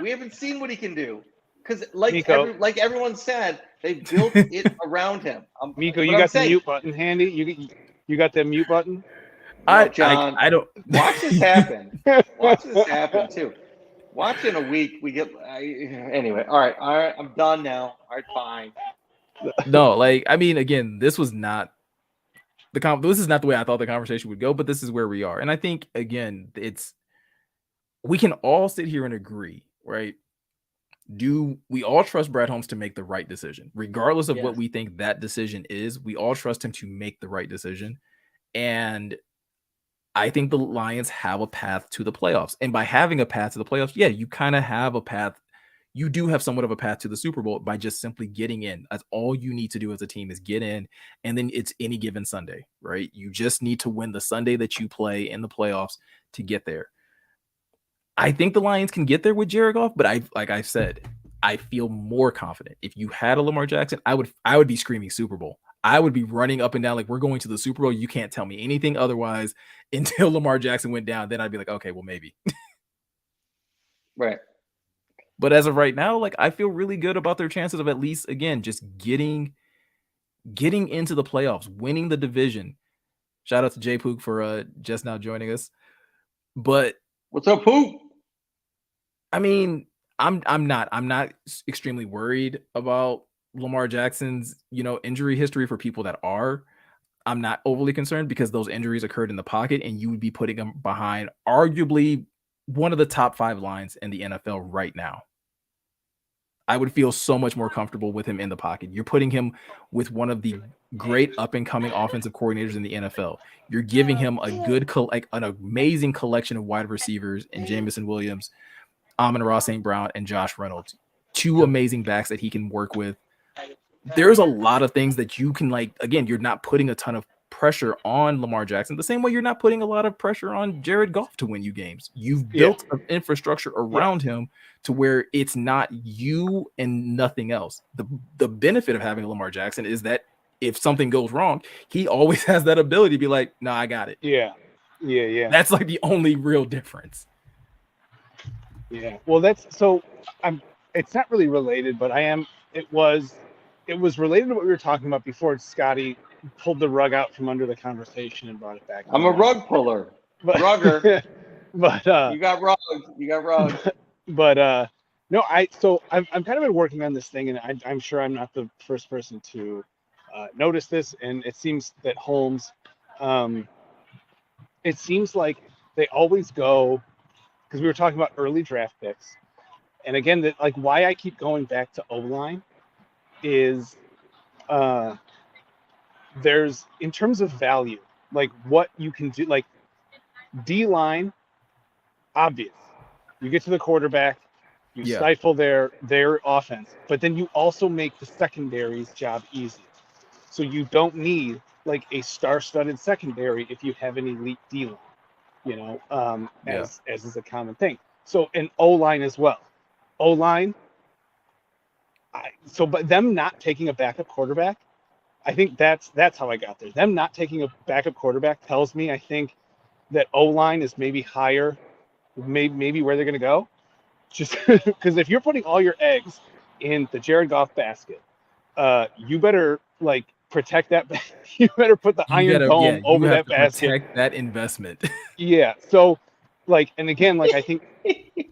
We haven't seen what he can do because, like everyone said, they built it around him. Miko, you got the mute button handy? You got the mute button? John, I don't watch this happen. Watch this happen too. Watch in a week. We get anyway. All right. I'm done now. All right, fine. No, I mean, again, this was not. This is not the way I thought the conversation would go, but this is where we are. And I think, again, we can all sit here and agree, right? Do we all trust Brad Holmes to make the right decision? Regardless of what we think that decision is, we all trust him to make the right decision. And I think the Lions have a path to the playoffs. And by having a path to the playoffs, you kind of have a path. You do have somewhat of a path to the Super Bowl by just simply getting in. That's all you need to do as a team is get in, and then it's any given Sunday, right? You just need to win the Sunday that you play in the playoffs to get there. I think the Lions can get there with Jared Goff, but like I said, I feel more confident. If you had a Lamar Jackson, I would be screaming Super Bowl. I would be running up and down like we're going to the Super Bowl. You can't tell me anything otherwise until Lamar Jackson went down. Then I'd be like, okay, well, maybe. Right. But as of right now, I feel really good about their chances of at least, again, just getting into the playoffs, winning the division. Shout out to Jay Pook for just now joining us. But what's up, Pook? I mean, I'm not extremely worried about Lamar Jackson's, injury history. For people that are, I'm not overly concerned because those injuries occurred in the pocket, and you would be putting him behind arguably one of the top 5 lines in the NFL right now. I would feel so much more comfortable with him in the pocket. You're putting him with one of the great up-and-coming offensive coordinators in the NFL. You're giving him a good, an amazing collection of wide receivers in Jamison Williams, Amon-Ra St. Brown, and Josh Reynolds. 2 amazing backs that he can work with. There's a lot of things that you can, again, you're not putting a ton of pressure on Lamar Jackson the same way you're not putting a lot of pressure on Jared Goff to win you games. You've built an infrastructure around him to where it's not you and nothing else. The benefit of having a Lamar Jackson is that if something goes wrong, he always has that ability to be like, no, I got it. Yeah. That's the only real difference. Yeah. Well, it's not really related, but it was related to what we were talking about before, Scotty, pulled the rug out from under the conversation and brought it back. I'm a rug puller. Rugger. But you got rugs. But no, I'm kind of been working on this thing, and I'm sure I'm not the first person to notice this. And it seems that Holmes, it seems like they always go, because we were talking about early draft picks, and again, that like why I keep going back to O-line is there's, in terms of value, like what you can do, like D-line, obvious. You get to the quarterback, you stifle their offense, but then you also make the secondary's job easy. So you don't need like a star-studded secondary if you have an elite D-line, you know, as is a common thing. So an O-line as well. O-line, but them not taking a backup quarterback, I think that's how I got there. Them not taking a backup quarterback tells me I think that O-line is maybe higher, maybe where they're going to go. Just because if you're putting all your eggs in the Jared Goff basket, you better like protect that. You better put the iron dome over that basket. Protect that investment. Yeah. So, like, and again, like I think,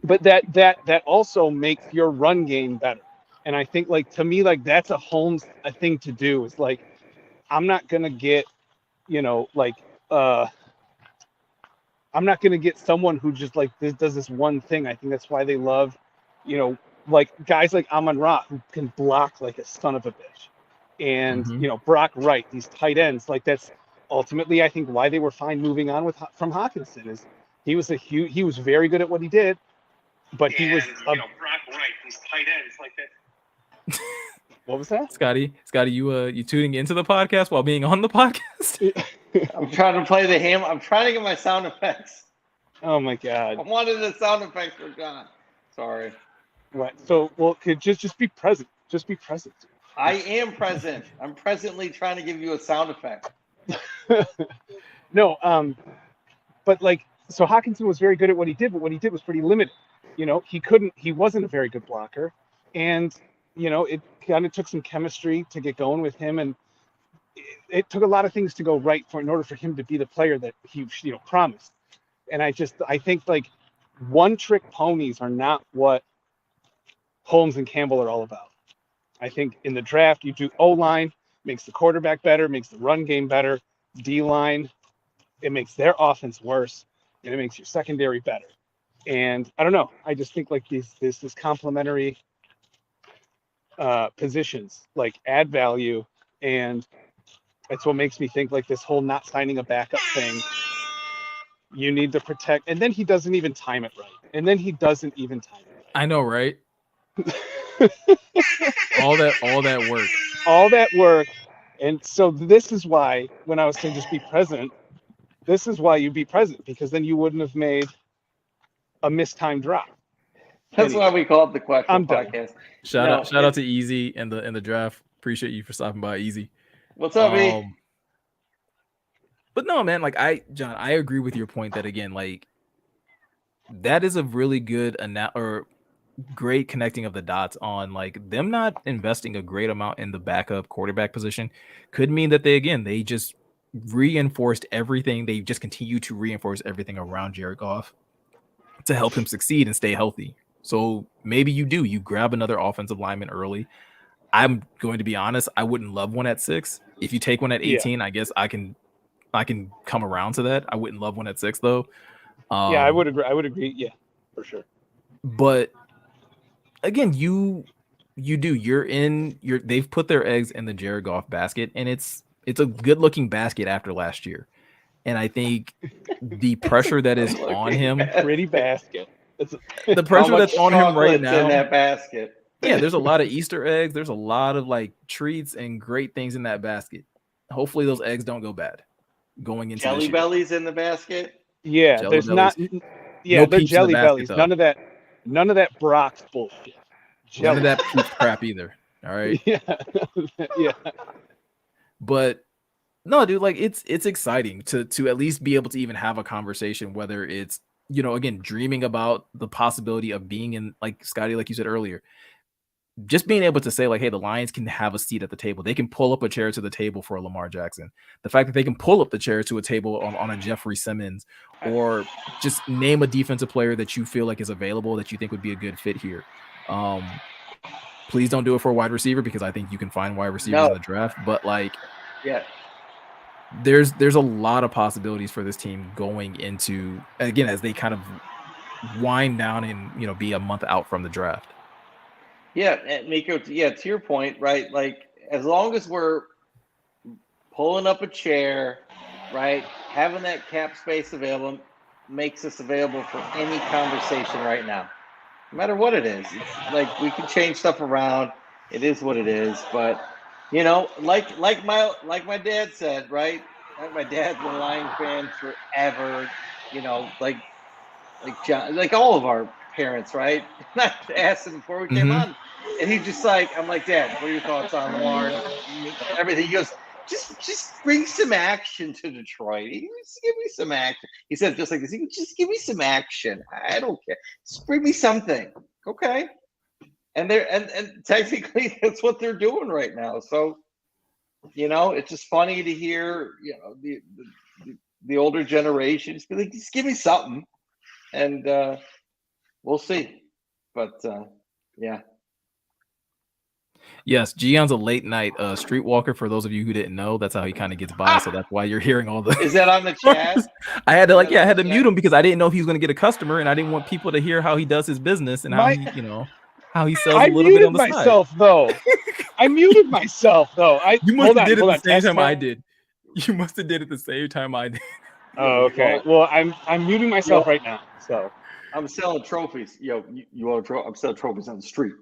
but that also makes your run game better. And I think, like, to me, like that's a Holmes thing to do. Is like, I'm not gonna get, you know, like, I'm not gonna get someone who just like does this one thing. I think that's why they love, you know, like guys like Amon-Ra who can block like a son of a bitch, and you know Brock Wright, these tight ends. Like that's ultimately I think why they were fine moving on from Hockenson is he was very good at what he did, but he was you know Brock Wright, these tight ends like that. What was that? Scotty, you tuning into the podcast while being on the podcast? I'm trying to play the ham. I'm trying to get my sound effects. Oh my god! I wanted the sound effects for John. Sorry. Right. So, well, just be present. Just be present. I am present. I'm presently trying to give you a sound effect. No, but like, so Hockenson was very good at what he did, but what he did was pretty limited. You know, he wasn't a very good blocker, and you know, it kind of took some chemistry to get going with him, and it took a lot of things to go right in order for him to be the player that he, you know, promised. And I think like one-trick ponies are not what Holmes and Campbell are all about. I think in the draft, you do O-line, makes the quarterback better, makes the run game better. D-line, it makes their offense worse, and it makes your secondary better. And I don't know. I just think like this complementary positions like add value, and that's what makes me think like this whole not signing a backup thing. You need to protect, and then he doesn't even time it right. I know, right? all that work. And so this is why when I was saying just be present, this is why you be present, because then you wouldn't have made a mistimed drop. That's why we call it the Question Podcast. Shout out to Easy in the draft. Appreciate you for stopping by, Easy. What's up, E? But no, man, like John, I agree with your point that again, like that is a really good or great connecting of the dots on like them not investing a great amount in the backup quarterback position could mean that they just reinforced everything. They just continue to reinforce everything around Jared Goff to help him succeed and stay healthy. So maybe you grab another offensive lineman early. I'm going to be honest, I wouldn't love one at 6. If you take one at 18, I guess I can come around to that. I wouldn't love one at 6 though. I would agree. Yeah, for sure. But again, they've put their eggs in the Jared Goff basket, and it's a good looking basket after last year. And I think the pressure that is on him, pretty basket. The pressure that's on him right now in that basket. Yeah, there's a lot of Easter eggs. There's a lot of like treats and great things in that basket. Hopefully those eggs don't go bad going into Jelly bellies in the basket. Yeah, jelly there's bellies. not. Yeah, they're jelly bellies. Though. None of that Brock's bullshit. None of that poop crap either. All right. Yeah. Yeah. But no, dude, like it's exciting to at least be able to even have a conversation, whether it's, you know, again, dreaming about the possibility of being in, like Scotty, like you said earlier, just being able to say like, hey, the Lions can have a seat at the table. They can pull up a chair to the table for a Lamar Jackson. The fact that they can pull up the chair to a table on a Jeffrey Simmons, or just name a defensive player that you feel like is available that you think would be a good fit here. Please don't do it for a wide receiver, because I think you can find wide receivers in the draft. But like, there's a lot of possibilities for this team going into, again, as they kind of wind down and be a month out from the draft. Yeah, and Miko, to your point, right? Like, as long as we're pulling up a chair, right, having that cap space available makes us available for any conversation right now, no matter what it is. It's like we can change stuff around. It is what it is. But like my dad said, right? Like my dad's been a Lions fan forever. Like John, like all of our parents, right? And I asked him before we came on, and he's just like, I'm like, Dad, what are your thoughts on Lamar? Everything. He goes, just bring some action to Detroit. Just give me some action. He said just like this. He goes, just give me some action. I don't care. Just bring me something. Okay. And and technically that's what they're doing right now. So, it's just funny to hear, the older generation just be like, just give me something. And we'll see. But yeah. Yes, Gion's a late night streetwalker. For those of you who didn't know, that's how he kind of gets by. So that's why you're hearing all the. Is that on the chat? I had to mute him because I didn't know if he was going to get a customer, and I didn't want people to hear how he does his business and how he sells a little bit on the side. I muted myself though. You must have did it the same time I did. You must have did it the same time I did. Oh, okay. Well, I'm muting myself right now. So I'm selling trophies. You want a trophy? I'm selling trophies on the street.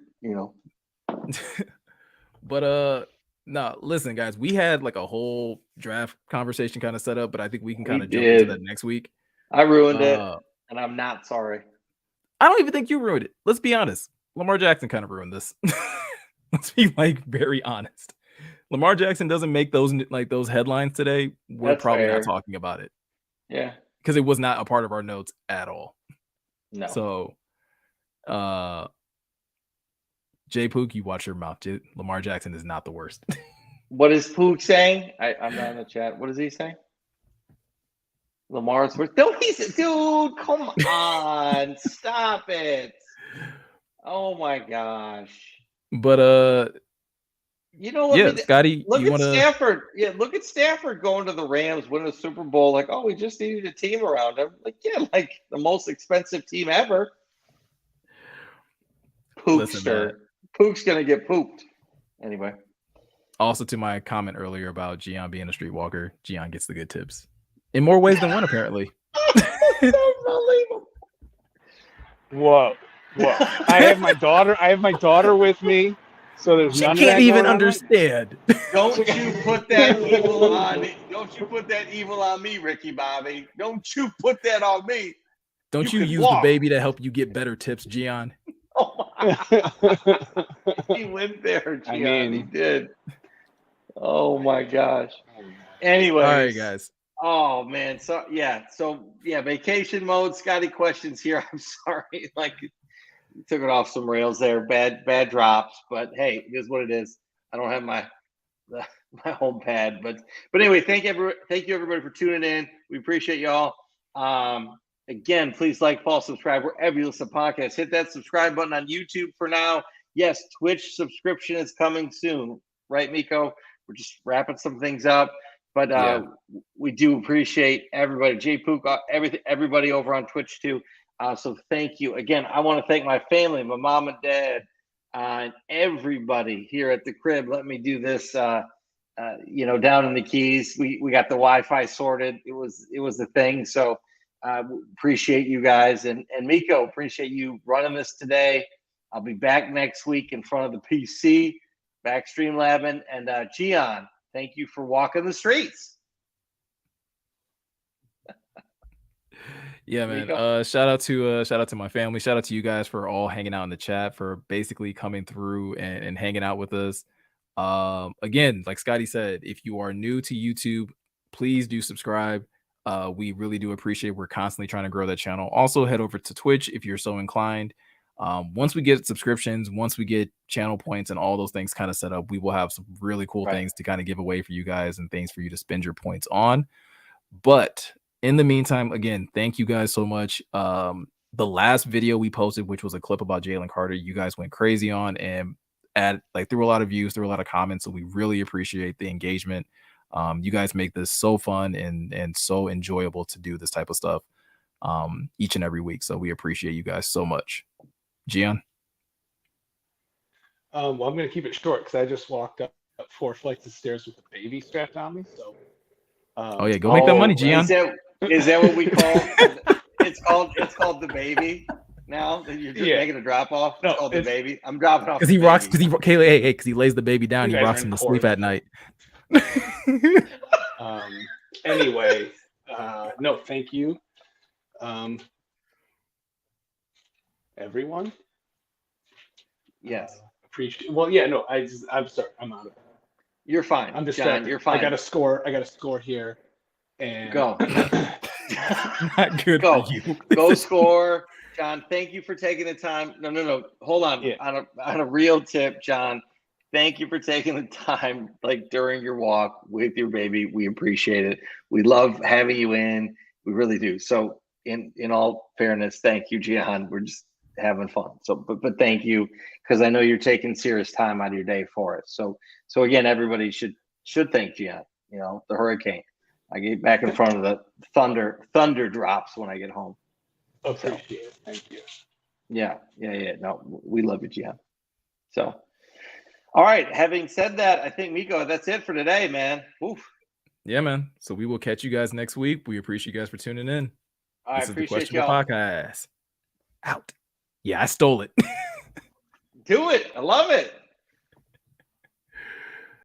But no, listen, guys, we had like a whole draft conversation kind of set up, but I think we can kind of jump into that next week. I ruined it, and I'm not sorry. I don't even think you ruined it. Let's be honest. Lamar Jackson kind of ruined this. Let's be very honest. Lamar Jackson doesn't make those headlines today. We're probably not talking about it. Yeah, because it was not a part of our notes at all. No. So, Jay Pook, you watch your mouth. Lamar Jackson is not the worst. What is Pook saying? I'm not in the chat. What is he saying? Lamar's worst. Dude, come on. Stop it. Oh my gosh. But Scotty, look at Stafford. Yeah, look at Stafford going to the Rams, winning a Super Bowl. Like, we just needed a team around him. Like, like the most expensive team ever. Pookster. Pook's gonna get pooped. Anyway. Also, to my comment earlier about Gian being a streetwalker, Gian gets the good tips in more ways than one, apparently. Unbelievable. Whoa. I have my daughter with me. So there's she can't even understand. Don't you put that evil on me. Don't you put that evil on me, Ricky Bobby. Don't you put that on me. Don't you use the baby to help you get better tips, Gian? Oh, he went there, Gian. He did. Oh my gosh. Anyway. All right, guys. Oh man. So vacation mode. Scotty questions here. I'm sorry. Took it off some rails there. Bad drops, but hey, it is what it is. I don't have my home pad, but anyway, thank you everybody for tuning in. We appreciate y'all. Again, please follow, subscribe wherever you listen to podcasts. Hit that subscribe button on YouTube for now. Yes, Twitch subscription is coming soon, right, Miko? We're just wrapping some things up, but we do appreciate everybody. Jay Pook, everybody over on Twitch too. So thank you again. I want to thank my family, my mom and dad, and everybody here at the crib. Let me do this. Down in the Keys, we got the Wi-Fi sorted. It was the thing. So appreciate you guys, and Miko, appreciate you running this today. I'll be back next week in front of the PC, back Streamlabbing, and Gian, thank you for walking the streets. Yeah, man. Shout out to my family. Shout out to you guys for all hanging out in the chat, for basically coming through and hanging out with us. Again, like Scotty said, if you are new to YouTube, please do subscribe. We really do appreciate. We're constantly trying to grow that channel. Also, head over to Twitch if you're so inclined. Once we get subscriptions, once we get channel points and all those things kind of set up, we will have some really cool things to kind of give away for you guys and things for you to spend your points on. But in the meantime, again, thank you guys so much. The last video we posted, which was a clip about Jalen Carter, you guys went crazy on and threw a lot of views, threw a lot of comments. So we really appreciate the engagement. You guys make this so fun and so enjoyable to do this type of stuff each and every week. So we appreciate you guys so much. Gian? Well, I'm going to keep it short because I just walked up 4 flights of stairs with a baby strapped on me. So, oh yeah, go make that money, Gian. Is that what we call? It's called the baby. Now that you're just making a drop off, it's called the baby. I'm dropping off because he rocks because he lays the baby down. He rocks him to sleep at night. Anyway, no, thank you, everyone. Yes. Appreciate. Well, yeah, no, I'm sorry. I'm out of it. You're fine. I'm distracted. John, you're fine. I got a score here. And go. Not good go. for you. Go score. John, thank you for taking the time. No. Hold on. Yeah. On a real tip, John, thank you for taking the time like during your walk with your baby. We appreciate it. We love having you in. We really do. So in all fairness, thank you, Gian. We're just having fun. So but thank you, because I know you're taking serious time out of your day for us. So again, everybody should thank Gian, the hurricane. I get back in front of the thunder drops when I get home. Appreciate it. Thank you. Yeah. No, we love you, Gian. So, all right. Having said that, I think, Miko, that's it for today, man. Oof. Yeah, man. So we will catch you guys next week. We appreciate you guys for tuning in. I this appreciate is the Questionable Podcast. Out. Yeah, I stole it. Do it. I love it.